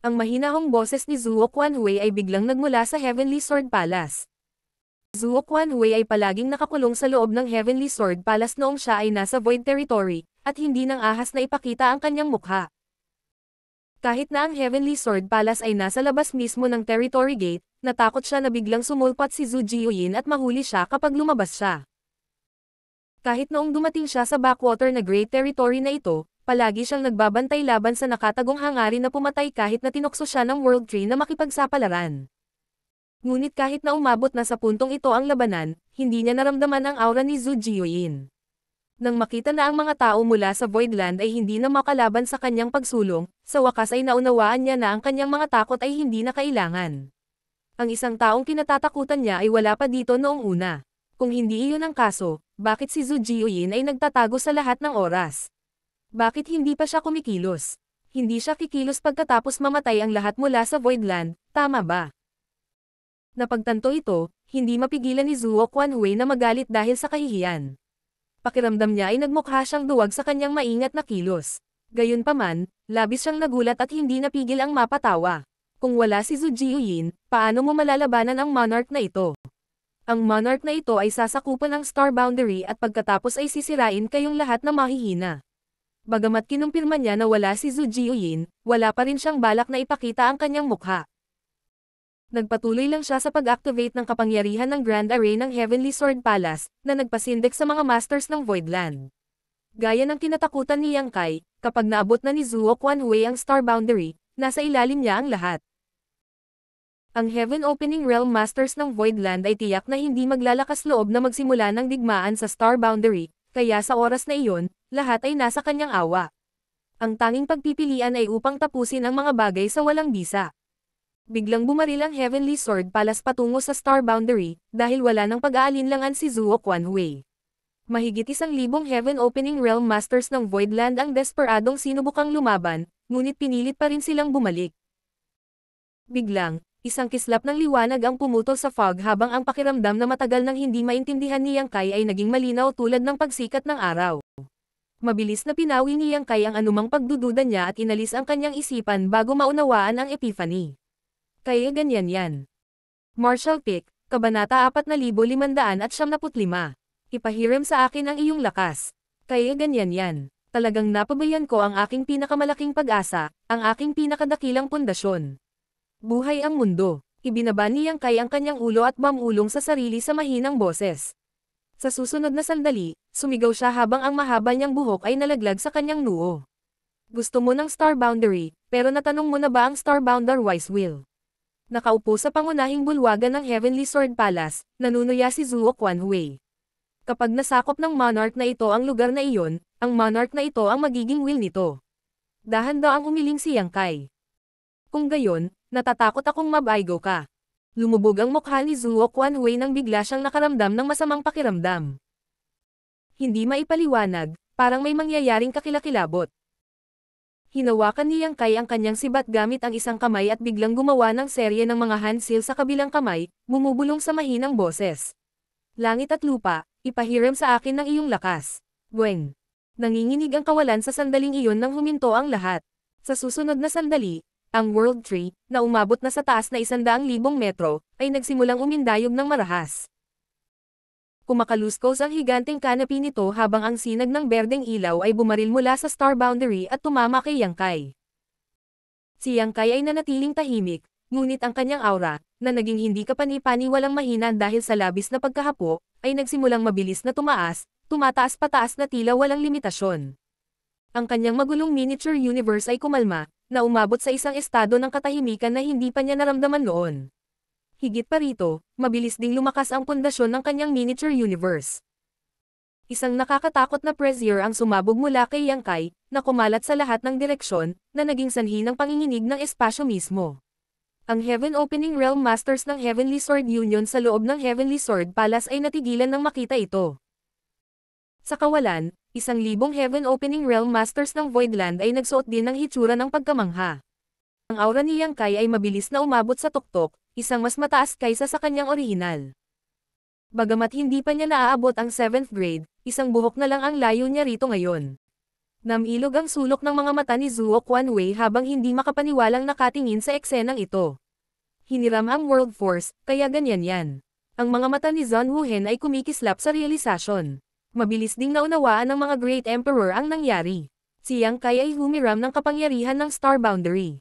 Ang mahinahong boses ni Zhuo Quanhui ay biglang nagmula sa Heavenly Sword Palace. Zhuo Quanhui ay palaging nakakulong sa loob ng Heavenly Sword Palace noong siya ay nasa Void Territory, at hindi nang ahas na ipakita ang kanyang mukha. Kahit na ang Heavenly Sword Palace ay nasa labas mismo ng Territory Gate, natakot siya na biglang sumulpat si Zhu Jiuyin at mahuli siya kapag lumabas siya. Kahit noong dumating siya sa backwater na Great Territory na ito, palagi siyang nagbabantay laban sa nakatagong hangarin na pumatay kahit na tinukso siya ng World Tree na makipagsapalaran. Ngunit kahit na umabot na sa puntong ito ang labanan, hindi niya naramdaman ang aura ni Zhu Jiuyin. Nang makita na ang mga tao mula sa Voidland ay hindi na makalaban sa kanyang pagsulong, sa wakas ay naunawaan niya na ang kanyang mga takot ay hindi na kailangan. Ang isang taong kinatatakutan niya ay wala pa dito noong una. Kung hindi iyon ang kaso, bakit si Zhu Jiuyin ay nagtatago sa lahat ng oras? Bakit hindi pa siya kumikilos? Hindi siya kikilos pagkatapos mamatay ang lahat mula sa Voidland, tama ba? Napagtanto ito, hindi mapigilan ni Zhuo Quanhui na magalit dahil sa kahihiyan. Pakiramdam niya ay nagmukha siyang duwag sa kanyang maingat na kilos. Gayunpaman, labis siyang nagulat at hindi napigil ang mapatawa. Kung wala si Zhu Jiuyin, paano mo malalabanan ang monarch na ito? Ang monarch na ito ay sasakupan ng Star Boundary at pagkatapos ay sisirain kayong lahat na mahihina. Bagamat kinumpirma niya na wala si Zhu Jiuyin, wala pa rin siyang balak na ipakita ang kanyang mukha. Nagpatuloy lang siya sa pag-activate ng kapangyarihan ng Grand Array ng Heavenly Sword Palace, na nagpasindik sa mga masters ng Voidland. Gaya ng kinatakutan ni Yang Kai, kapag naabot na ni Zhuo Quanhui ang Star Boundary, nasa ilalim niya ang lahat. Ang Heaven Opening Realm Masters ng Voidland ay tiyak na hindi maglalakas loob na magsimula ng digmaan sa Star Boundary, kaya sa oras na iyon, lahat ay nasa kanyang awa. Ang tanging pagpipilian ay upang tapusin ang mga bagay sa walang bisa. Biglang bumaril ang Heavenly Sword Palace patungo sa Star Boundary, dahil wala nang pag-aalinlangan si Zhuo Quanhui. Mahigit 1,000 Heaven Opening Realm Masters ng Voidland ang desperadong sinubukang lumaban, ngunit pinilit pa rin silang bumalik. Biglang, isang kislap ng liwanag ang pumutol sa fog habang ang pakiramdam na matagal nang hindi maintindihan ni Yang Kai ay naging malinaw tulad ng pagsikat ng araw. Mabilis na pinawi ni Yang Kai ang anumang pagdududa niya at inalis ang kanyang isipan bago maunawaan ang epiphany. Kaya ganyan yan. Martial Pick, Kabanata 4575. Ipahiram sa akin ang iyong lakas. Kaya ganyan yan. Talagang napabayan ko ang aking pinakamalaking pag-asa, ang aking pinakadakilang pundasyon. Buhay ang mundo. Ibinaba ni Yang Kai ang kanyang ulo at mamulong sa sarili sa mahinang boses. Sa susunod na sandali, sumigaw siya habang ang mahaba niyang buhok ay nalaglag sa kanyang noo. Gusto mo ng Star Boundary, Pero natanong mo na ba ang Starbounder Wise Will? Nakaupo sa pangunahing bulwagan ng Heavenly Sword Palace, nanunuya si Zuo Quanhui. Kapag nasakop ng monarch na ito ang lugar na iyon, ang monarch na ito ang magiging will nito. Dahan-daang umiling si Yang Kai. Kung gayon, natatakot akong mabaygo ka. Lumubog ang mukha ni Zuo Quanhui nang bigla siyang nakaramdam ng masamang pakiramdam. Hindi maipaliwanag, parang may mangyayaring kakilakilabot. Hinawakan ni Yang Kai ang kanyang sibat gamit ang isang kamay at biglang gumawa ng serye ng mga hand seal sa kabilang kamay, bumubulong sa mahinang boses. Langit at lupa, ipahiram sa akin ng iyong lakas. Bueng. Nanginginig ang kawalan sa sandaling iyon nang huminto ang lahat. Sa susunod na sandali, ang World Tree, na umabot na sa taas na 100,000 metro, ay nagsimulang umindayog ng marahas. Kumakaluskos ang higanteng canopy nito habang ang sinag ng berdeng ilaw ay bumaril mula sa star boundary at tumama kay Yang Kai. Si Yang Kai ay nanatiling tahimik, ngunit ang kanyang aura, na naging hindi kapani-paniwalang mahina dahil sa labis na pagkahapo, ay nagsimulang mabilis na tumataas pataas na tila walang limitasyon. Ang kanyang magulong miniature universe ay kumalma, na umabot sa isang estado ng katahimikan na hindi pa niya naramdaman noon. Higit pa rito, mabilis ding lumakas ang pundasyon ng kanyang miniature universe. Isang nakakatakot na pressure ang sumabog mula kay Yang Kai, na kumalat sa lahat ng direksyon, na naging sanhi ng panginginig ng espasyo mismo. Ang Heaven Opening Realm Masters ng Heavenly Sword Union sa loob ng Heavenly Sword Palace ay natigilan nang makita ito. Sa kawalan, 1,000 Heaven Opening Realm Masters ng Voidland ay nagsuot din ng hitsura ng pagkamangha. Ang aura ni Yang Kai ay mabilis na umabot sa tuktok, isang mas mataas kaysa sa kanyang orihinal. Bagamat hindi pa niya naaabot ang 7th grade, isang buhok na lang ang layo niya rito ngayon. Namilog ang sulok ng mga mata ni Zuo Quanhui habang hindi makapaniwalang nakatingin sa eksenang ito. Hiniram ang World Force, kaya ganyan yan. Ang mga mata ni Zhang Wuhen ay kumikislap sa realisasyon. Mabilis ding naunawaan ng mga Great Emperor ang nangyari. Si Yang Kai ay humiram ng kapangyarihan ng Star Boundary.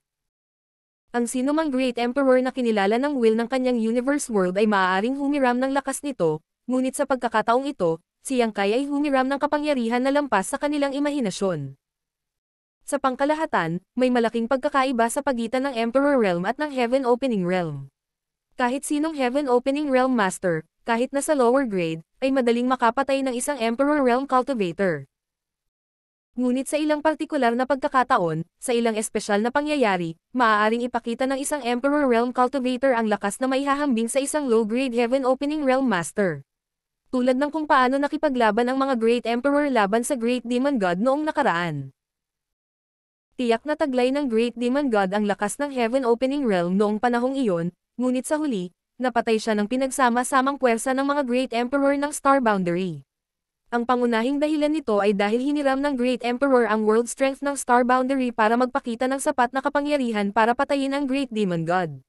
Ang sinumang Great Emperor na kinilala ng will ng kanyang Universe World ay maaaring humiram ng lakas nito, ngunit sa pagkakataong ito, si Yang Kai ay humiram ng kapangyarihan na lampas sa kanilang imahinasyon. Sa pangkalahatan, may malaking pagkakaiba sa pagitan ng Emperor Realm at ng Heaven Opening Realm. Kahit sinong Heaven Opening Realm Master, kahit nasa lower grade, ay madaling makapatay ng isang Emperor Realm Cultivator. Ngunit sa ilang partikular na pagkakataon, sa ilang espesyal na pangyayari, maaaring ipakita ng isang Emperor Realm Cultivator ang lakas na maihahambing sa isang low-grade Heaven Opening Realm Master. Tulad ng kung paano nakipaglaban ang mga Great Emperor laban sa Great Demon God noong nakaraan. Tiyak na taglay ng Great Demon God ang lakas ng Heaven Opening Realm noong panahong iyon, ngunit sa huli, napatay siya ng pinagsama-samang puwersa ng mga Great Emperor ng Star Boundary. Ang pangunahing dahilan nito ay dahil hiniram ng Great Emperor ang world strength ng Star Boundary para magpakita ng sapat na kapangyarihan para patayin ang Great Demon God.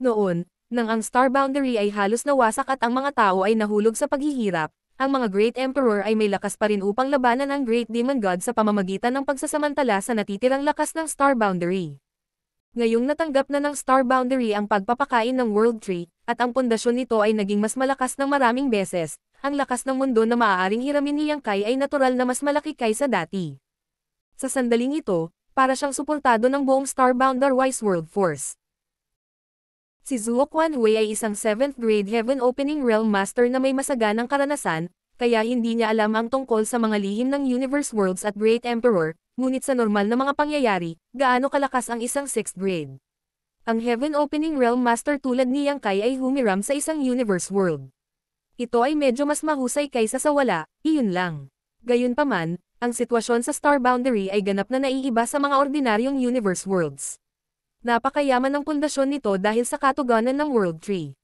Noon, nang ang Star Boundary ay halos nawasak at ang mga tao ay nahulog sa paghihirap, ang mga Great Emperor ay may lakas pa rin upang labanan ang Great Demon God sa pamamagitan ng pagsasamantala sa natitirang lakas ng Star Boundary. Ngayong natanggap na ng Star Boundary ang pagpapakain ng World Tree, at ang pundasyon nito ay naging mas malakas ng maraming beses, ang lakas ng mundo na maaaring hiramin ni Yang Kai ay natural na mas malaki kaysa dati. Sa sandaling ito, para siyang suportado ng buong Starbounder Wise World Force. Si Zuo Quanhui ay isang 7th grade Heaven Opening Realm Master na may masaganang karanasan, kaya hindi niya alam ang tungkol sa mga lihim ng Universe Worlds at Great Emperor, ngunit sa normal na mga pangyayari, gaano kalakas ang isang 6th grade. Ang Heaven Opening Realm Master tulad ni Yang Kai ay humiram sa isang Universe World. Ito ay medyo mas mahusay kaysa sa wala, iyon lang. Gayunpaman, ang sitwasyon sa Star Boundary ay ganap na naiiba sa mga ordinaryong Universe Worlds. Napakayaman ng pundasyon nito dahil sa katuganan ng World Tree.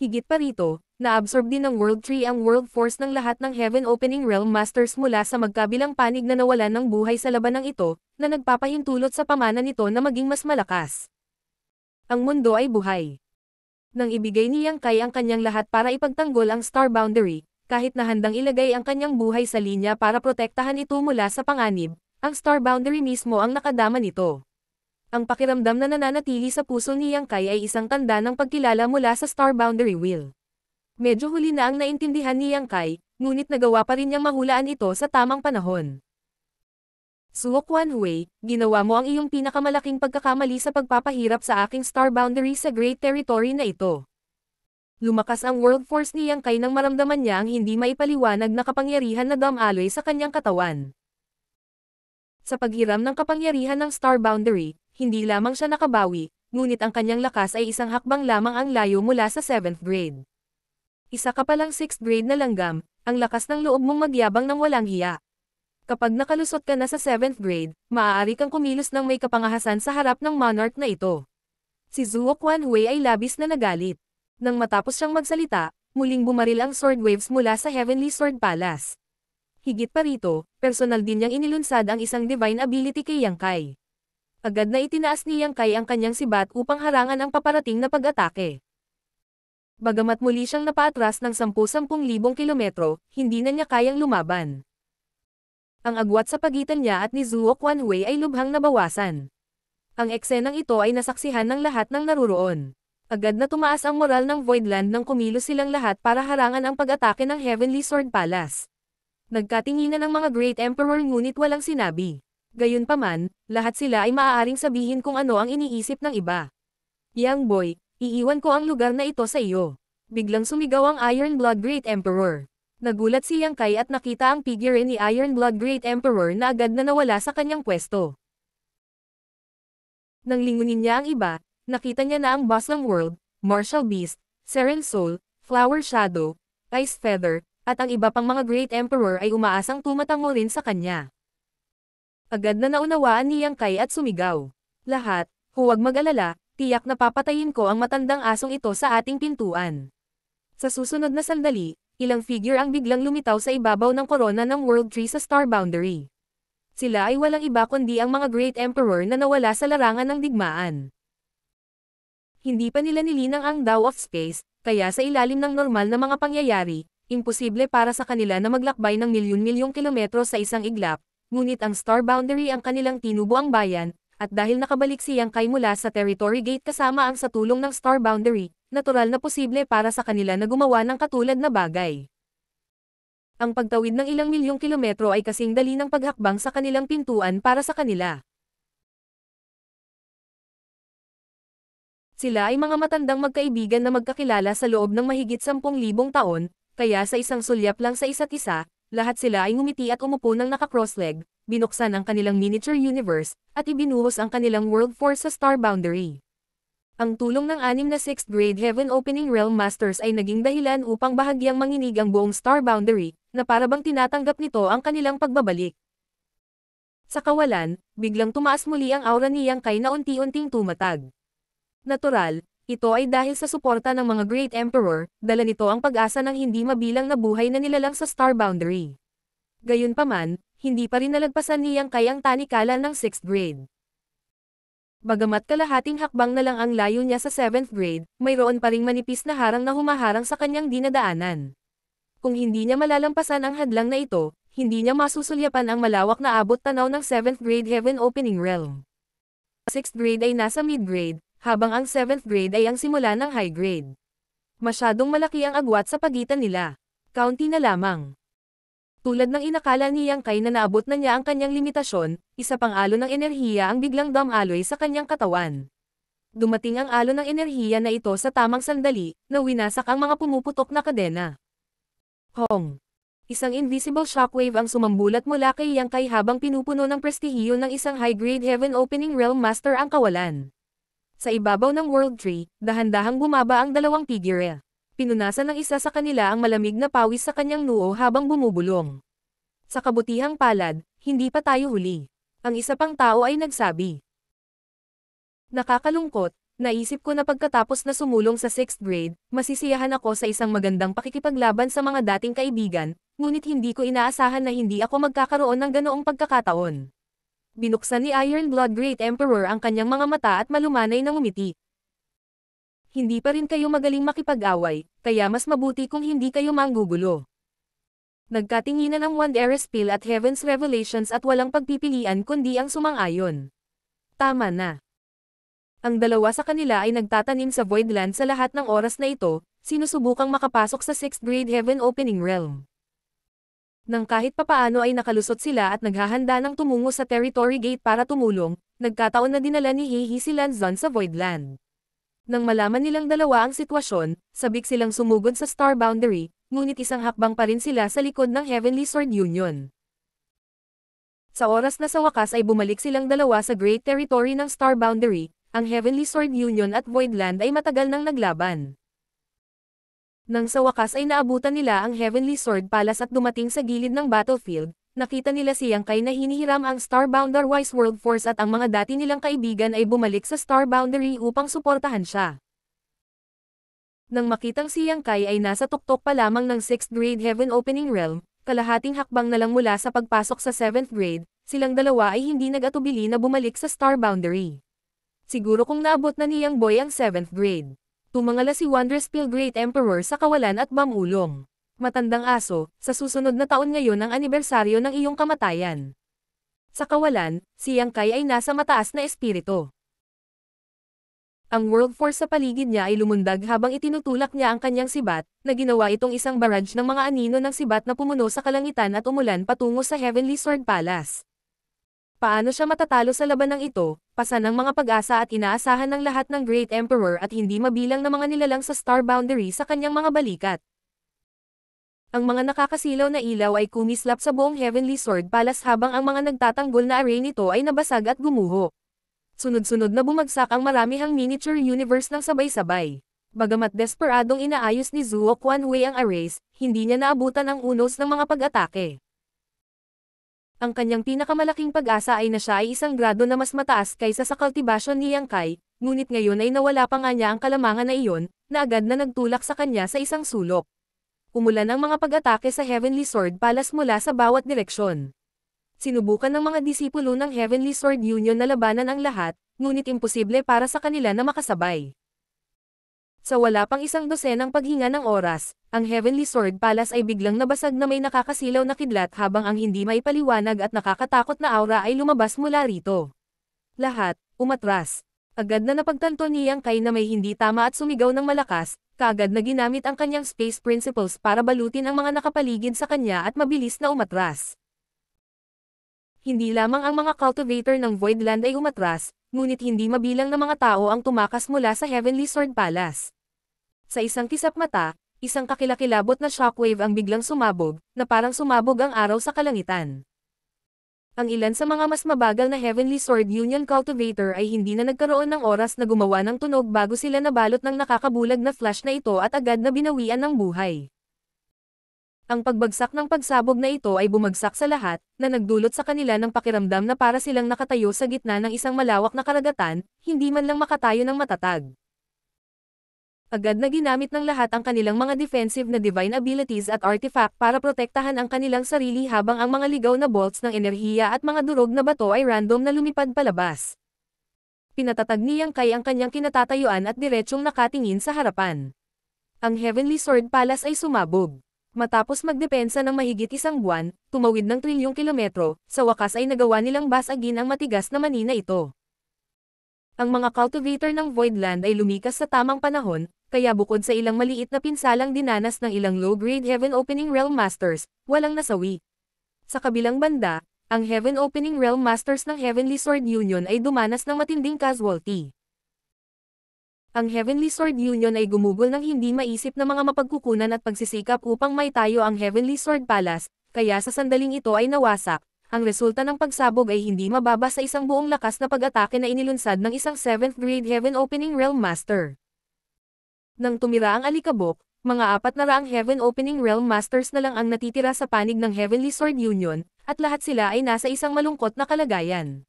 Higit pa rito, naabsorb din ng World Tree ang World Force ng lahat ng Heaven Opening Realm Masters mula sa magkabilang panig na nawalan ng buhay sa labanang ito, na nagpapahintulot sa pamana nito na maging mas malakas. Ang mundo ay buhay. Nang ibigay ni Yang Kai ang kanyang lahat para ipagtanggol ang Star Boundary, kahit na handang ilagay ang kanyang buhay sa linya para protektahan ito mula sa panganib, ang Star Boundary mismo ang nakadama nito. Ang pakiramdam na nananatili sa puso ni Yang Kai ay isang tanda ng pagkilala mula sa Star Boundary Will. Medyo huli na ang naintindihan ni Yang Kai, ngunit nagawa pa rin niyang mahulaan ito sa tamang panahon. Zuo Quanhui, ginawa mo ang iyong pinakamalaking pagkakamali sa pagpapahirap sa aking star boundary sa Great Territory na ito. Lumakas ang World Force ni Yang Kai nang maramdaman niya ang hindi maipaliwanag na kapangyarihan na damaloy sa kanyang katawan. Sa paghiram ng kapangyarihan ng star boundary, hindi lamang siya nakabawi, ngunit ang kanyang lakas ay isang hakbang lamang ang layo mula sa 7th grade. Isa ka palang 6th grade na langgam, ang lakas ng loob mong magyabang ng walang hiya. Kapag nakalusot ka na sa 7th grade, maaari kang kumilos ng may kapangahasan sa harap ng monarch na ito. Si Zuo Quanhui ay labis na nagalit. Nang matapos siyang magsalita, muling bumaril ang sword waves mula sa Heavenly Sword Palace. Higit pa rito, personal din niyang inilunsad ang isang divine ability kay Yang Kai. Agad na itinaas ni Yang Kai ang kanyang sibat upang harangan ang paparating na pag-atake. Bagamat muli siyang napaatras ng 10,000 kilometro, hindi na niya kayang lumaban. Ang agwat sa pagitan niya at ni Zuo Quanhui ay lubhang nabawasan. Ang eksenang ito ay nasaksihan ng lahat ng naruroon. Agad na tumaas ang moral ng Voidland nang kumilos silang lahat para harangan ang pag-atake ng Heavenly Sword Palace. Nagkatinginan ang mga Great Emperor ngunit walang sinabi. Gayunpaman, lahat sila ay maaaring sabihin kung ano ang iniisip ng iba. Young boy, iiwan ko ang lugar na ito sa iyo. Biglang sumigaw ang Iron Blood Great Emperor. Nagulat si Yang Kai at nakita ang figure ni Iron Blood Great Emperor na agad na nawala sa kanyang pwesto. Nang lingunin niya ang iba, nakita niya na ang Boss ng World, Martial Beast, Seren Soul, Flower Shadow, Ice Feather, at ang iba pang mga Great Emperor ay umaasang tumatango rin sa kanya. Agad na naunawaan ni Yang Kai at sumigaw. Lahat, huwag mag-alala, tiyak na papatayin ko ang matandang asong ito sa ating pintuan. Sa susunod na sandali, ilang figure ang biglang lumitaw sa ibabaw ng korona ng World Tree sa Star Boundary. Sila ay walang iba kundi ang mga Great Emperor na nawala sa larangan ng digmaan. Hindi pa nila nilinang ang Tao of Space, kaya sa ilalim ng normal na mga pangyayari, imposible para sa kanila na maglakbay ng milyon-milyong kilometro sa isang iglap, ngunit ang Star Boundary ang kanilang tinubuang bayan, at dahil nakabalik si Yang Kai mula sa Territory Gate kasama ang sa tulong ng Star Boundary, natural na posible para sa kanila na gumawa ng katulad na bagay. Ang pagtawid ng ilang milyong kilometro ay kasing dali ng paghakbang sa kanilang pintuan para sa kanila. Sila ay mga matandang magkaibigan na magkakilala sa loob ng mahigit 10,000 taon, kaya sa isang sulyap lang sa isa't isa, lahat sila ay ngumiti at umupo ng naka-cross-leg, binuksan ang kanilang miniature universe, at ibinuhos ang kanilang world force sa Star Boundary. Ang tulong ng 6 na 6th grade Heaven Opening Realm Masters ay naging dahilan upang bahagyang manginig ang buong Star Boundary, na parabang tinatanggap nito ang kanilang pagbabalik. Sa kawalan, biglang tumaas muli ang aura ni Yang Kai na unti-unting tumatag. Natural, ito ay dahil sa suporta ng mga Great Emperor, dala nito ang pag-asa ng hindi mabilang na buhay na nilalang sa Star Boundary. Gayunpaman, hindi pa rin nalagpasan ni Yang Kai ang tanikala ng 6th grade. Bagamat kalahating hakbang na lang ang layo niya sa 7th grade, mayroon pa ring manipis na harang na humaharang sa kanyang dinadaanan. Kung hindi niya malalampasan ang hadlang na ito, hindi niya masusulyapan ang malawak na abot tanaw ng 7th grade Heaven Opening Realm. 6th grade ay nasa mid-grade, habang ang 7th grade ay ang simula ng high grade. Masyadong malaki ang agwat sa pagitan nila. Kaunti na lamang. Tulad ng inakala ni Yang Kai na naabot na niya ang kanyang limitasyon, isa pang alon ng enerhiya ang biglang damaloy sa kanyang katawan. Dumating ang alon ng enerhiya na ito sa tamang sandali, na winasak ang mga pumuputok na kadena. Hong! Isang invisible shockwave ang sumambulat mula kay Yang Kai habang pinupuno ng prestihiyo ng isang high-grade Heaven Opening Realm Master ang kawalan. Sa ibabaw ng World Tree, dahan-dahang bumaba ang dalawang figure. Pinunasan ng isa sa kanila ang malamig na pawis sa kanyang noo habang bumubulong. Sa kabutihang palad, hindi pa tayo huli. Ang isa pang tao ay nagsabi. Nakakalungkot, naisip ko na pagkatapos na sumulong sa 6th grade, masisiyahan ako sa isang magandang pakikipaglaban sa mga dating kaibigan, ngunit hindi ko inaasahan na hindi ako magkakaroon ng ganoong pagkakataon. Binuksan ni Iron Blood Great Emperor ang kanyang mga mata at malumanay na ngumiti. Hindi pa rin kayo magaling makipag-away, kaya mas mabuti kung hindi kayo manggugulo. Nagkatinginan ang Wanderer's Spill at Heaven's Revelations at walang pagpipilian kundi ang sumang-ayon. Tama na. Ang dalawa sa kanila ay nagtatanim sa Voidland sa lahat ng oras na ito, sinusubukang makapasok sa 6th grade Heaven Opening Realm. Nang kahit papaano ay nakalusot sila at naghahanda ng tumungo sa territory gate para tumulong, nagkataon na dinala ni Heihei si Lanzon sa Voidland. Nang malaman nilang dalawa ang sitwasyon, sabik silang sumugod sa Star Boundary, ngunit isang hakbang pa rin sila sa likod ng Heavenly Sword Union. Sa oras na sa wakas ay bumalik silang dalawa sa Great Territory ng Star Boundary, ang Heavenly Sword Union at Voidland ay matagal nang naglaban. Nang sa wakas ay naabutan nila ang Heavenly Sword Palace at dumating sa gilid ng battlefield, nakita nila si Yang Kai na hinihiram ang Starbound Wise World Force at ang mga dati nilang kaibigan ay bumalik sa Star Boundary upang suportahan siya. Nang makitang si Yang Kai ay nasa tuktok pa lamang ng 6th grade Heaven Opening Realm, kalahating hakbang na lang mula sa pagpasok sa 7th grade, silang dalawa ay hindi nag-atubili na bumalik sa Star Boundary. Siguro kung naabot na ni Yang Boy ang 7th grade. Tumangala si Wondrespil Great Emperor sa kawalan at mamulong. Matandang aso, sa susunod na taon ngayon ang anibersaryo ng iyong kamatayan. Sa kawalan, si Yang Kai ay nasa mataas na espiritu. Ang World Force sa paligid niya ay lumundag habang itinutulak niya ang kanyang sibat, na ginawa itong isang barrage ng mga anino ng sibat na pumuno sa kalangitan at umulan patungo sa Heavenly Sword Palace. Paano siya matatalo sa labanang ito, pasan ng mga pag-asa at inaasahan ng lahat ng Great Emperor at hindi mabilang na mga nilalang sa Star Boundary sa kanyang mga balikat. Ang mga nakakasilaw na ilaw ay kumislap sa buong Heavenly Sword Palace habang ang mga nagtatanggol na array nito ay nabasag at gumuho. Sunod-sunod na bumagsak ang maramihang miniature universe ng sabay-sabay. Bagamat desperadong inaayos ni Zuo Quanhui ang arrays, hindi niya naabutan ang unos ng mga pag-atake. Ang kanyang pinakamalaking pag-asa ay na siya ay isang grado na mas mataas kaysa sa kultibasyon ni Yang Kai, ngunit ngayon ay nawala pa nga niya ang kalamangan na iyon, na agad na nagtulak sa kanya sa isang sulok. Umulan ang mga pag-atake sa Heavenly Sword Palace mula sa bawat direksyon. Sinubukan ng mga disipulo ng Heavenly Sword Union na labanan ang lahat, ngunit imposible para sa kanila na makasabay. Sa wala pang isang dosenang paghinga ng oras, ang Heavenly Sword Palace ay biglang nabasag na may nakakasilaw na kidlat habang ang hindi maipaliwanag at nakakatakot na aura ay lumabas mula rito. Lahat, umatras. Agad na napagtanto ni Yang Kai na may hindi tama at sumigaw ng malakas, kaagad na ginamit ang kanyang space principles para balutin ang mga nakapaligid sa kanya at mabilis na umatras. Hindi lamang ang mga cultivator ng Voidland ay umatras, ngunit hindi mabilang na mga tao ang tumakas mula sa Heavenly Sword Palace. Sa isang kisap mata, isang kakilakilabot na shockwave ang biglang sumabog, na parang sumabog ang araw sa kalangitan. Ang ilan sa mga mas mabagal na Heavenly Sword Union cultivator ay hindi na nagkaroon ng oras na gumawa ng tunog bago sila nabalot ng nakakabulag na flash na ito at agad na binawian ng buhay. Ang pagbagsak ng pagsabog na ito ay bumagsak sa lahat, na nagdulot sa kanila ng pakiramdam na para silang nakatayo sa gitna ng isang malawak na karagatan, hindi man lang makatayo ng matatag. Agad na ginamit ng lahat ang kanilang mga defensive na divine abilities at artifact para protektahan ang kanilang sarili habang ang mga ligaw na bolts ng enerhiya at mga durog na bato ay random na lumipad palabas. Pinatatag ni Yang Kai ang kanyang kinatatayuan at diretsyong nakatingin sa harapan. Ang Heavenly Sword Palace ay sumabog. Matapos magdepensa ng mahigit isang buwan, tumawid ng trilyong kilometro, sa wakas ay nagawa nilang basagin ang matigas na manina ito. Ang mga cultivator ng Voidland ay lumikas sa tamang panahon, kaya bukod sa ilang maliit na pinsalang dinanas ng ilang low-grade Heaven Opening Realm Masters, walang nasawi. Sa kabilang banda, ang Heaven Opening Realm Masters ng Heavenly Sword Union ay dumanas ng matinding casualty. Ang Heavenly Sword Union ay gumugol ng hindi maisip na mga mapagkukunan at pagsisikap upang maitayo ang Heavenly Sword Palace, kaya sa sandaling ito ay nawasak. Ang resulta ng pagsabog ay hindi mababa sa isang buong lakas na pag-atake na inilunsad ng isang 7th grade Heaven Opening Realm Master. Nang tumira ang alikabok, mga 400 Heaven Opening Realm Masters na lang ang natitira sa panig ng Heavenly Sword Union, at lahat sila ay nasa isang malungkot na kalagayan.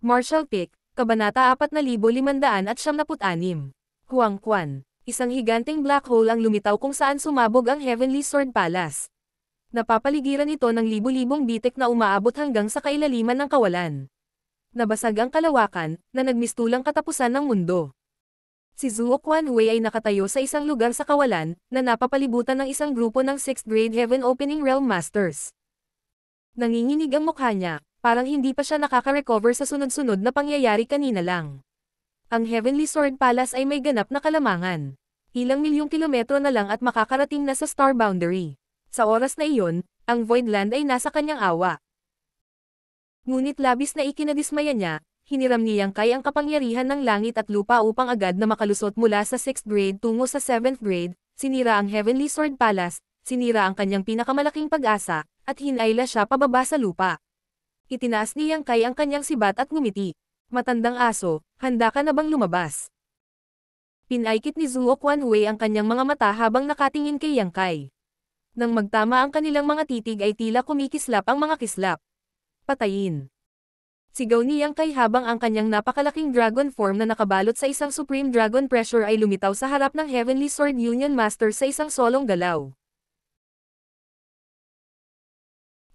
Martial Pick, Kabanata 4576. Huang Quan. Isang higanteng black hole ang lumitaw kung saan sumabog ang Heavenly Sword Palace. Napapaligiran ito ng libu-libong bitik na umaabot hanggang sa kailaliman ng kawalan. Nabasag ang kalawakan, na nagmistulang katapusan ng mundo. Si Zuo Quanhui ay nakatayo sa isang lugar sa kawalan, na napapalibutan ng isang grupo ng 6th grade Heaven Opening Realm Masters. Nanginginig ang mukha niya, parang hindi pa siya nakaka-recover sa sunod-sunod na pangyayari kanina lang. Ang Heavenly Sword Palace ay may ganap na kalamangan. Ilang milyong kilometro na lang at makakarating na sa Star Boundary. Sa oras na iyon, ang Voidland ay nasa kanyang awa. Ngunit labis na ikinadismaya niya, hiniram ni Yang Kai ang kapangyarihan ng langit at lupa upang agad na makalusot mula sa 6th grade tungo sa 7th grade, sinira ang Heavenly Sword Palace, sinira ang kanyang pinakamalaking pag-asa, at hinayla siya pababa sa lupa. Itinaas ni Yang Kai ang kanyang sibat at ngumiti. Matandang aso, handa ka na bang lumabas? Pinaikit ni Zuo Quanhui ang kanyang mga mata habang nakatingin kay Yang Kai. Nang magtama ang kanilang mga titig ay tila kumikislap ang mga kislap. Patayin. Sigaw ni Yang Kai habang ang kanyang napakalaking dragon form na nakabalot sa isang Supreme Dragon Pressure ay lumitaw sa harap ng Heavenly Sword Union Master sa isang solong galaw.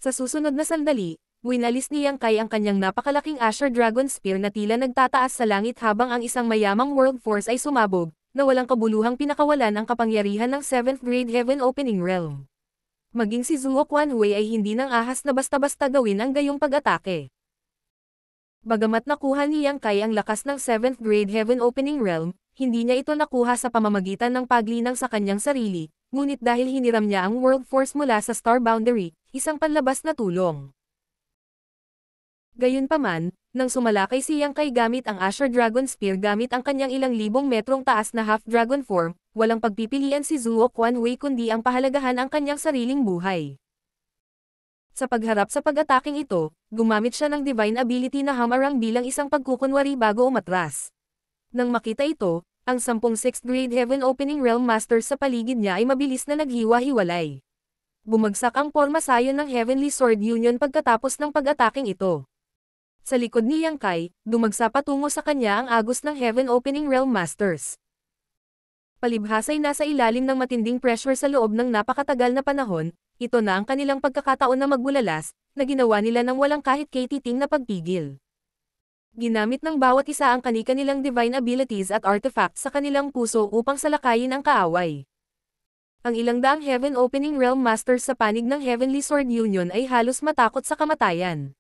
Sa susunod na sandali, winalis ni Yang Kai ang kanyang napakalaking Asher Dragon Spear na tila nagtataas sa langit habang ang isang mayamang World Force ay sumabog, na walang kabuluhang pinakawalan ang kapangyarihan ng 7th Grade Heaven Opening Realm. Maging si Zuo Quanhui ay hindi nang ahas na basta-basta gawin ang gayong pag-atake. Bagamat nakuha ni Yang Kai ang lakas ng 7th Grade Heaven Opening Realm, hindi niya ito nakuha sa pamamagitan ng paglinang sa kanyang sarili, ngunit dahil hiniram niya ang World Force mula sa Star Boundary, isang panlabas na tulong. Gayunpaman, nang sumalakay si Yang Kai gamit ang Asher Dragon Spear gamit ang kanyang ilang libong metrong taas na half-dragon form, walang pagpipilian si Zuo Quanhui kundi ang pahalagahan ang kanyang sariling buhay. Sa pagharap sa pag-ataking ito, gumamit siya ng divine ability na Hamarang bilang isang pagkukunwari bago umatras. Nang makita ito, ang 10 6th Grade Heaven Opening Realm Masters sa paligid niya ay mabilis na naghiwa-hiwalay. Bumagsak ang porma sayon ng Heavenly Sword Union pagkatapos ng pag-ataking ito. Sa likod ni Yang Kai, dumagsa patungo sa kanya ang agos ng Heaven Opening Realm Masters. Palibhasay nasa ilalim ng matinding pressure sa loob ng napakatagal na panahon, ito na ang kanilang pagkakataon na magbulalas, na ginawa nila ng walang kahit katiting na pagpigil. Ginamit ng bawat isa ang kani-kanilang divine abilities at artifacts sa kanilang puso upang salakayin ang kaaway. Ang ilang daang Heaven Opening Realm Masters sa panig ng Heavenly Sword Union ay halos matakot sa kamatayan.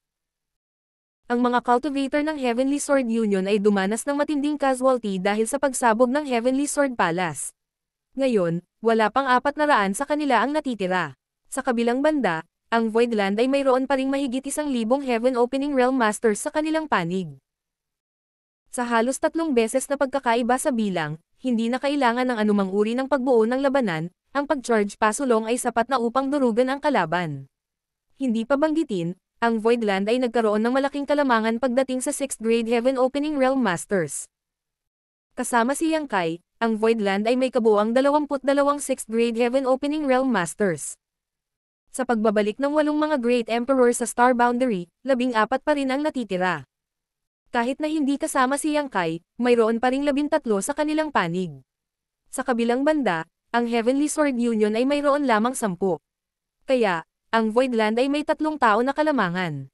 Ang mga cultivator ng Heavenly Sword Union ay dumanas ng matinding casualty dahil sa pagsabog ng Heavenly Sword Palace. Ngayon, wala pang 400 sa kanila ang natitira. Sa kabilang banda, ang Voidland ay mayroon pa ring mahigit 1,000 Heaven Opening Realm Masters sa kanilang panig. Sa halos 3 beses na pagkakaiba sa bilang, hindi na kailangan ng anumang uri ng pagbuo ng labanan, ang pag-charge pasulong ay sapat na upang durugan ang kalaban. Hindi pa banggitin, ang Voidland ay nagkaroon ng malaking kalamangan pagdating sa 6th Grade Heaven Opening Realm Masters. Kasama si Yang Kai, ang Voidland ay may kabuuang 22 6th Grade Heaven Opening Realm Masters. Sa pagbabalik ng 8 mga Great Emperor sa Star Boundary, 14 pa rin ang natitira. Kahit na hindi kasama si Yang Kai, mayroon pa ring 13 sa kanilang panig. Sa kabilang banda, ang Heavenly Sword Union ay mayroon lamang 10. Kaya, ang Voidland ay may 3 tao na kalamangan.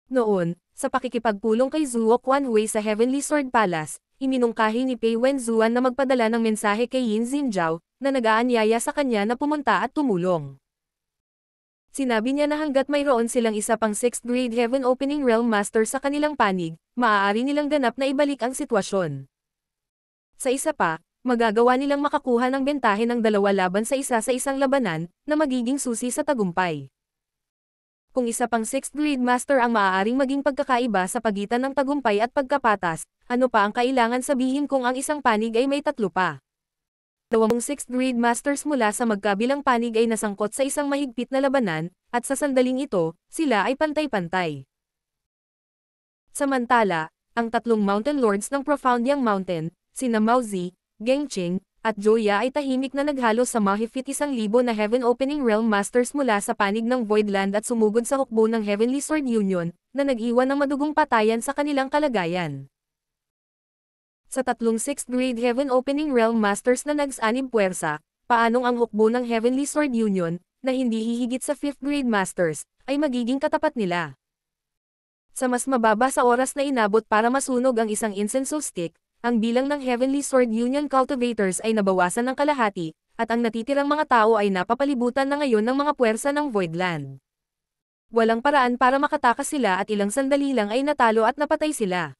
Noon, sa pakikipagpulong kay Zuo Quanhui sa Heavenly Sword Palace, iminungkahi ni Pei Wenzuan na magpadala ng mensahe kay Yin Xinjiao, na nag-aanyaya sa kanya na pumunta at tumulong. Sinabi niya na hanggat mayroon silang isa pang 6th Grade Heaven Opening Realm Master sa kanilang panig, maaari nilang ganap na ibalik ang sitwasyon. Sa isa pa, magagawa nilang makakuha ng bentahe ng 2 laban sa isang labanan, na magiging susi sa tagumpay. Kung isa pang 6th Grade Master ang maaaring maging pagkakaiba sa pagitan ng tagumpay at pagkapatas, ano pa ang kailangan sabihin kung ang isang panig ay may 3 pa? 2 6th Grade Masters mula sa magkabilang panig ay nasangkot sa isang mahigpit na labanan, at sa sandaling ito, sila ay pantay-pantay. Samantala, ang 3 Mountain Lords ng Profoundyang Mountain, sina Mao Zi, Gengqing, at Joya ay tahimik na naghalo sa mahigit 1,000 na Heaven Opening Realm Masters mula sa panig ng Voidland at sumugod sa hukbo ng Heavenly Sword Union, na nag-iwan ng madugong patayan sa kanilang kalagayan. Sa 3 6th Grade Heaven Opening Realm Masters na nagsanib puwersa, paanong ang hukbo ng Heavenly Sword Union, na hindi hihigit sa 5th Grade Masters, ay magiging katapat nila. Sa mas mababa sa oras na inabot para masunog ang isang incense stick, ang bilang ng Heavenly Sword Union cultivators ay nabawasan ng kalahati, at ang natitirang mga tao ay napapalibutan na ngayon ng mga puwersa ng Voidland. Walang paraan para makatakas sila at ilang sandali lang ay natalo at napatay sila.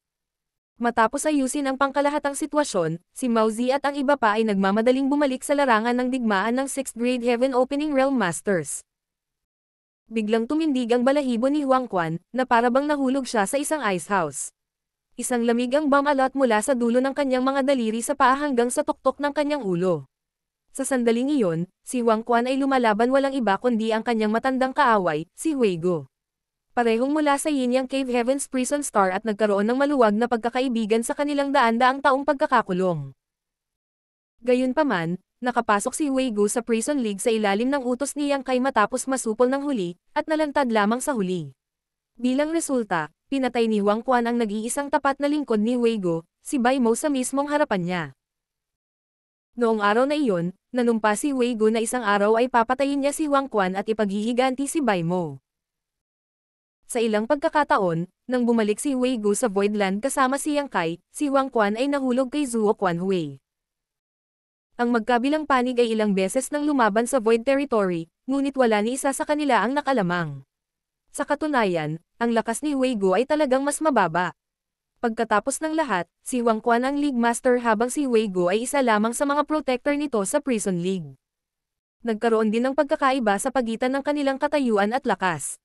Matapos ayusin ang pangkalahatang sitwasyon, si Mao Zi at ang iba pa ay nagmamadaling bumalik sa larangan ng digmaan ng 6th Grade Heaven Opening Realm Masters. Biglang tumindig ang balahibo ni Huang Quan, na parabang nahulog siya sa isang ice house. Isang lamig ang bumalot mula sa dulo ng kanyang mga daliri sa paa hanggang sa tuktok ng kanyang ulo. Sa sandaling iyon, si Huang Quan ay lumalaban walang iba kundi ang kanyang matandang kaaway, si Huigo. Parehong mula sa Yinyang Cave Heaven's Prison Star at nagkaroon ng maluwag na pagkakaibigan sa kanilang daan-daang taong pagkakakulong. Gayunpaman, nakapasok si Huigo sa Prison League sa ilalim ng utos ni Yang Kai matapos masupol ng huli, at nalantad lamang sa huli. Bilang resulta, pinatay ni Huang Quan ang nag-iisang tapat na lingkod ni Huigo, si Bai Mo sa mismong harapan niya. Noong araw na iyon, nanumpa si Huigo na isang araw ay papatayin niya si Huang Quan at ipaghihiganti si Bai Mo. Sa ilang pagkakataon, nang bumalik si Huigo sa Voidland kasama si Yang Kai, si Huang Quan ay nahulog kay Zuo Quanhui. Ang magkabilang panig ay ilang beses nang lumaban sa Void Territory, ngunit wala ni isa sa kanila ang nakalamang. Sa katunayan, ang lakas ni Huigo ay talagang mas mababa. Pagkatapos ng lahat, si Huang Quan ang League Master habang si Huigo ay isa lamang sa mga protector nito sa Prison League. Nagkaroon din ng pagkakaiba sa pagitan ng kanilang katayuan at lakas.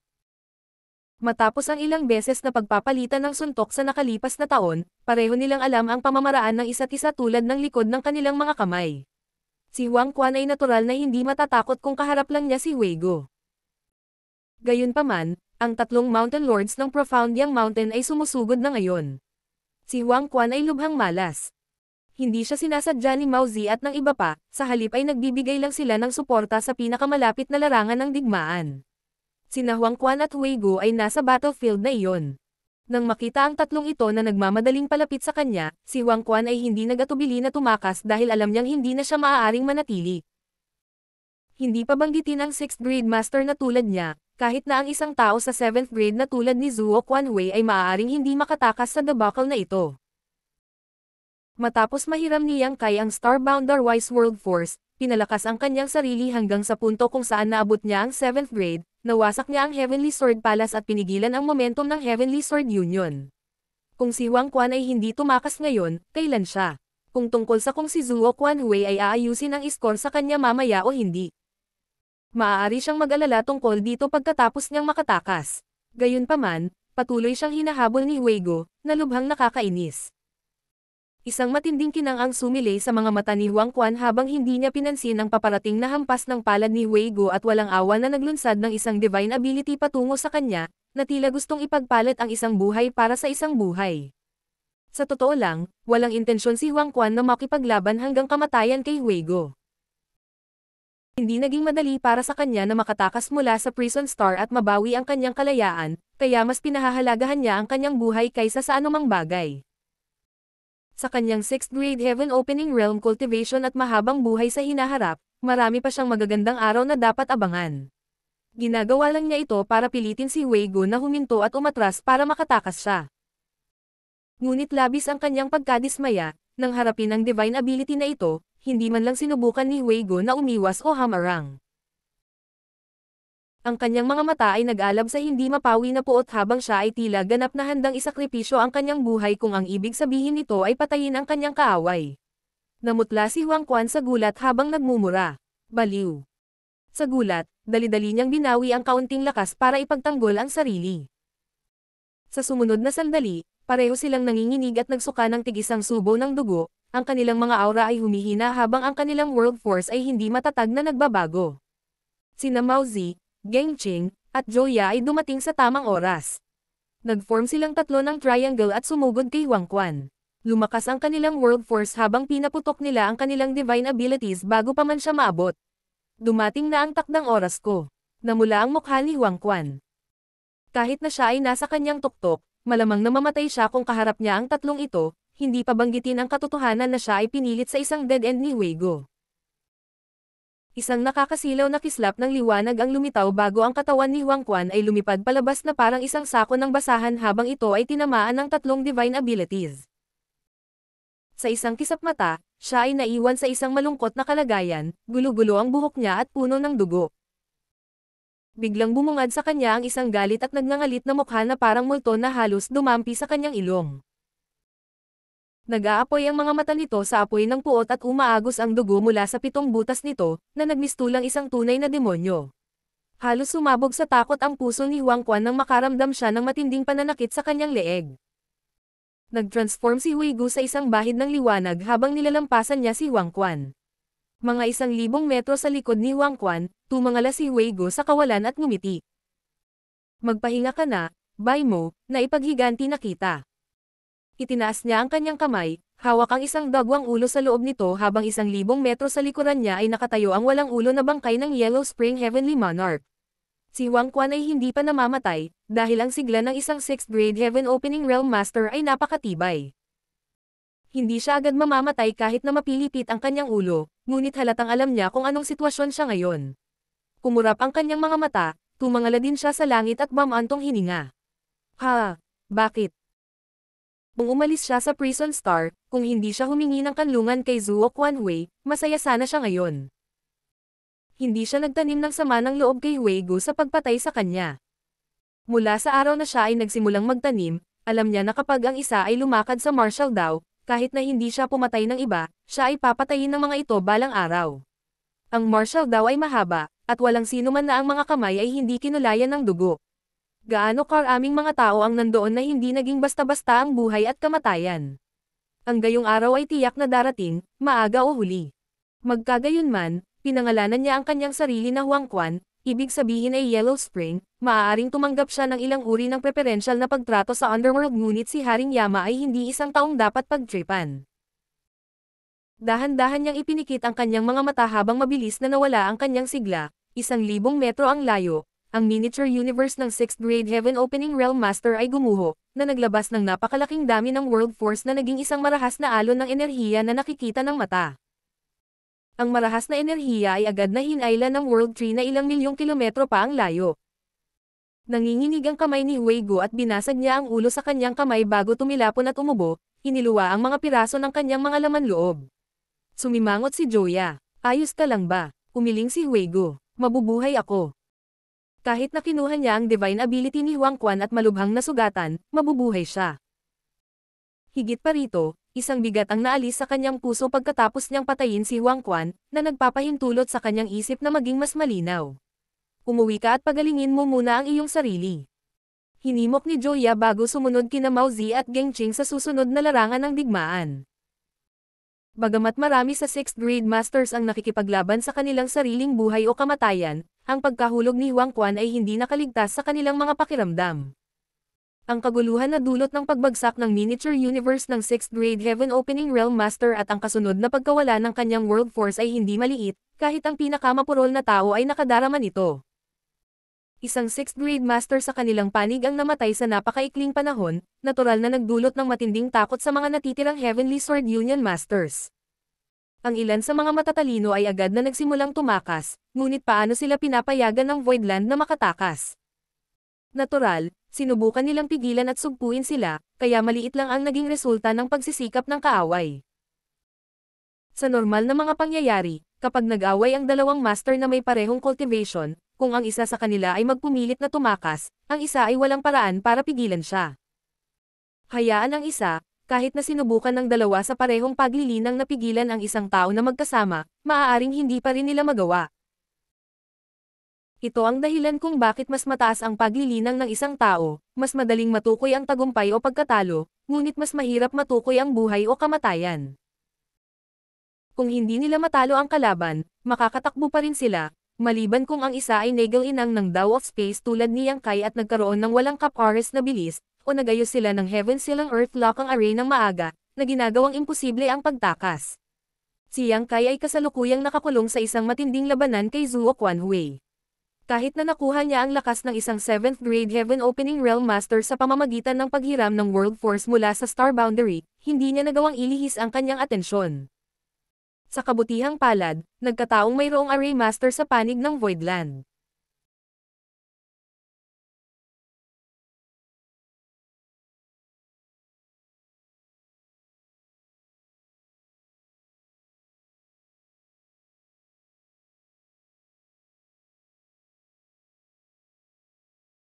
Matapos ang ilang beses na pagpapalitan ng suntok sa nakalipas na taon, pareho nilang alam ang pamamaraan ng isa't isa tulad ng likod ng kanilang mga kamay. Si Huang Quan ay natural na hindi matatakot kung kaharap lang niya si Huigo. Gayunpaman, ang tatlong Mountain Lords ng Profound Yang Mountain ay sumusugod na ngayon. Si Huang Quan ay lubhang malas. Hindi siya sinasadya ni Mao Zi at ng iba pa, sa halip ay nagbibigay lang sila ng suporta sa pinakamalapit na larangan ng digmaan. Sina Huang Quan at Huigo ay nasa battlefield na iyon. Nang makita ang tatlong ito na nagmamadaling palapit sa kanya, si Huang Quan ay hindi nagatubili na tumakas dahil alam niyang hindi na siya maaaring manatili. Hindi pa banggitin ang 6th grade master na tulad niya, kahit na ang isang tao sa 7th grade na tulad ni Zuo Quanhui ay maaaring hindi makatakas sa debacle na ito. Matapos mahiram ni Yang Kai ang Starbound Wise World Force, pinalakas ang kanyang sarili hanggang sa punto kung saan naabot niya ang 7th grade, nawasak niya ang Heavenly Sword Palace at pinigilan ang momentum ng Heavenly Sword Union. Kung si Huang Quan ay hindi tumakas ngayon, kailan siya? Kung tungkol sa kung si Zuo Quanhui ay aayusin ang score sa kanya mamaya o hindi. Maaari siyang mag-alala tungkol dito pagkatapos niyang makatakas. Gayunpaman, patuloy siyang hinahabol ni Huigo, na lubhang nakakainis. Isang matinding kinang ang sumilay sa mga mata ni Huang Quan habang hindi niya pinansin ang paparating na hampas ng palad ni Huigo at walang awa na naglunsad ng isang divine ability patungo sa kanya, na tila gustong ipagpalit ang isang buhay para sa isang buhay. Sa totoo lang, walang intensyon si Huang Quan na makipaglaban hanggang kamatayan kay Huigo. Hindi naging madali para sa kanya na makatakas mula sa Prison Star at mabawi ang kanyang kalayaan, kaya mas pinahahalagahan niya ang kanyang buhay kaysa sa anumang bagay. Sa kanyang 6th grade Heaven Opening Realm Cultivation at mahabang buhay sa hinaharap, marami pa siyang magagandang araw na dapat abangan. Ginagawa lang niya ito para pilitin si Huigo na huminto at umatras para makatakas siya. Ngunit labis ang kanyang pagkadismaya, nang harapin ang divine ability na ito, hindi man lang sinubukan ni Huigo na umiwas o hamarang. Ang kanyang mga mata ay nag-alab sa hindi mapawi na puot habang siya ay tila ganap na handang isakripisyo ang kanyang buhay kung ang ibig sabihin nito ay patayin ang kanyang kaaway. Namutla si Huang Quan sa gulat habang nagmumura. Baliw. Sa gulat, dali-dali niyang binawi ang kaunting lakas para ipagtanggol ang sarili. Sa sumunod na sandali, pareho silang nanginginig at nagsuka ng tig-isang subo ng dugo, ang kanilang mga aura ay humihina habang ang kanilang world force ay hindi matatag na nagbabago. Sina Mao Zi, Geng Qing, at Joya ay dumating sa tamang oras. Nag-form silang tatlo ng triangle at sumugod kay Huang Quan. Lumakas ang kanilang world force habang pinaputok nila ang kanilang divine abilities bago pa man siya maabot. Dumating na ang takdang oras ko. Namula ang mukha ni Huang Quan. Kahit na siya ay nasa kanyang tuktok, malamang namamatay siya kung kaharap niya ang tatlong ito, hindi pa banggitin ang katotohanan na siya ay pinilit sa isang dead end ni Huigo. Isang nakakasilaw na kislap ng liwanag ang lumitaw bago ang katawan ni Huang Quan ay lumipad palabas na parang isang sako ng basahan habang ito ay tinamaan ng tatlong divine abilities. Sa isang kisap mata, siya ay naiwan sa isang malungkot na kalagayan, gulo-gulo ang buhok niya at puno ng dugo. Biglang bumungad sa kanya ang isang galit at nagngangalit na mukha na parang multo na halos dumampi sa kanyang ilong. Nag-aapoy ang mga mata nito sa apoy ng puot at umaagos ang dugo mula sa 7 butas nito, na nagmistulang isang tunay na demonyo. Halos sumabog sa takot ang puso ni Huang Quan nang makaramdam siya ng matinding pananakit sa kanyang leeg. Nag-transform si Huigu sa isang bahid ng liwanag habang nilalampasan niya si Huang Quan. Mga 1,000 metro sa likod ni Huang Quan, tumangala si Huigu sa kawalan at ngumiti. Magpahinga ka na, Bai Mo, na ipaghiganti na kita. Itinaas niya ang kanyang kamay, hawak ang isang dagwang ulo sa loob nito habang 1,000 metro sa likuran niya ay nakatayo ang walang ulo na bangkay ng Yellow Spring Heavenly Monarch. Si Huang Quan ay hindi pa namamatay, dahil ang sigla ng isang 6th grade Heaven Opening Realm Master ay napakatibay. Hindi siya agad mamamatay kahit na mapilipit ang kanyang ulo, ngunit halatang alam niya kung anong sitwasyon siya ngayon. Kumurap ang kanyang mga mata, tumangala din siya sa langit at bamantong hininga. Ha? Bakit? Kung umalis siya sa Prison Star, kung hindi siya humingi ng kanlungan kay Zuo Quanhui, masaya sana siya ngayon. Hindi siya nagtanim ng sama ng loob kay Huigu sa pagpatay sa kanya. Mula sa araw na siya ay nagsimulang magtanim, alam niya na kapag ang isa ay lumakad sa martial daw, kahit na hindi siya pumatay ng iba, siya ay papatayin ng mga ito balang araw. Ang martial daw ay mahaba, at walang sino man na ang mga kamay ay hindi kinulayan ng dugo. Gaano karaming mga tao ang nandoon na hindi naging basta-basta ang buhay at kamatayan. Ang gayong araw ay tiyak na darating, maaga o huli. Magkagayunman, pinangalanan niya ang kanyang sarili na Huang Quan, ibig sabihin ay Yellow Spring, maaaring tumanggap siya ng ilang uri ng preferential na pagtrato sa underworld ngunit si Haring Yama ay hindi isang taong dapat pagtripan. Dahan-dahan niyang ipinikit ang kanyang mga mata habang mabilis na nawala ang kanyang sigla, 1,000 metro ang layo, ang miniature universe ng 6th grade Heaven Opening Realm Master ay gumuho, na naglabas ng napakalaking dami ng world force na naging isang marahas na alon ng enerhiya na nakikita ng mata. Ang marahas na enerhiya ay agad na hinayla ng World Tree na ilang milyong kilometro pa ang layo. Nanginginig ang kamay ni Huigu at binasag niya ang ulo sa kanyang kamay bago tumilapon at umubo, hiniluwa ang mga piraso ng kanyang mga laman loob. Sumimangot si Joya. Ayos ka lang ba? Umiling si Huigu. Mabubuhay ako. Kahit na kinuha niya ang divine ability ni Huang Quan at malubhang nasugatan, mabubuhay siya. Higit pa rito, isang bigat ang naalis sa kanyang puso pagkatapos niyang patayin si Huang Quan, na nagpapahintulot sa kanyang isip na maging mas malinaw. Umuwi ka at pagalingin mo muna ang iyong sarili. Hinimok ni Joya bago sumunod kina Mao Zi at Geng Qing sa susunod na larangan ng digmaan. Bagamat marami sa 6th grade masters ang nakikipaglaban sa kanilang sariling buhay o kamatayan, ang pagkahulog ni Huang Quan ay hindi nakaligtas sa kanilang mga pakiramdam. Ang kaguluhan na dulot ng pagbagsak ng miniature universe ng 6th grade Heaven Opening Realm Master at ang kasunod na pagkawala ng kanyang world force ay hindi maliit, kahit ang pinakamapurol na tao ay nakadarama nito. Isang 6th grade master sa kanilang panig ang namatay sa napakaikling panahon, natural na nagdulot ng matinding takot sa mga natitirang Heavenly Sword Union Masters. Ang ilan sa mga matatalino ay agad na nagsimulang tumakas, ngunit paano sila pinapayagan ng Voidland na makatakas? Natural, sinubukan nilang pigilan at sugpuin sila, kaya maliit lang ang naging resulta ng pagsisikap ng kaaway. Sa normal na mga pangyayari, kapag nag-away ang dalawang master na may parehong cultivation, kung ang isa sa kanila ay magpumilit na tumakas, ang isa ay walang paraan para pigilan siya. Hayaan ang isa, kahit na sinubukan ng dalawa sa parehong paglilinang na pigilan ang isang tao na magkasama, maaaring hindi pa rin nila magawa. Ito ang dahilan kung bakit mas mataas ang paglilinang ng isang tao, mas madaling matukoy ang tagumpay o pagkatalo, ngunit mas mahirap matukoy ang buhay o kamatayan. Kung hindi nila matalo ang kalaban, makakatakbo pa rin sila, maliban kung ang isa ay nagal-inang ng Dao of Space tulad ni Yang Kai at nagkaroon ng walang kapares na bilis, o nagayos sila ng Heaven Silang Earth Lock ang array ng maaga, na ginagawang imposible ang pagtakas. Si Yang Kai ay kasalukuyang nakakulong sa isang matinding labanan kay Zuo Quanhui. Kahit na nakuha niya ang lakas ng isang 7th grade Heaven Opening Realm Master sa pamamagitan ng paghiram ng World Force mula sa Star Boundary, hindi niya nagawang ilihis ang kanyang atensyon. Sa kabutihang palad, nagkataong mayroong Array Master sa panig ng Voidland.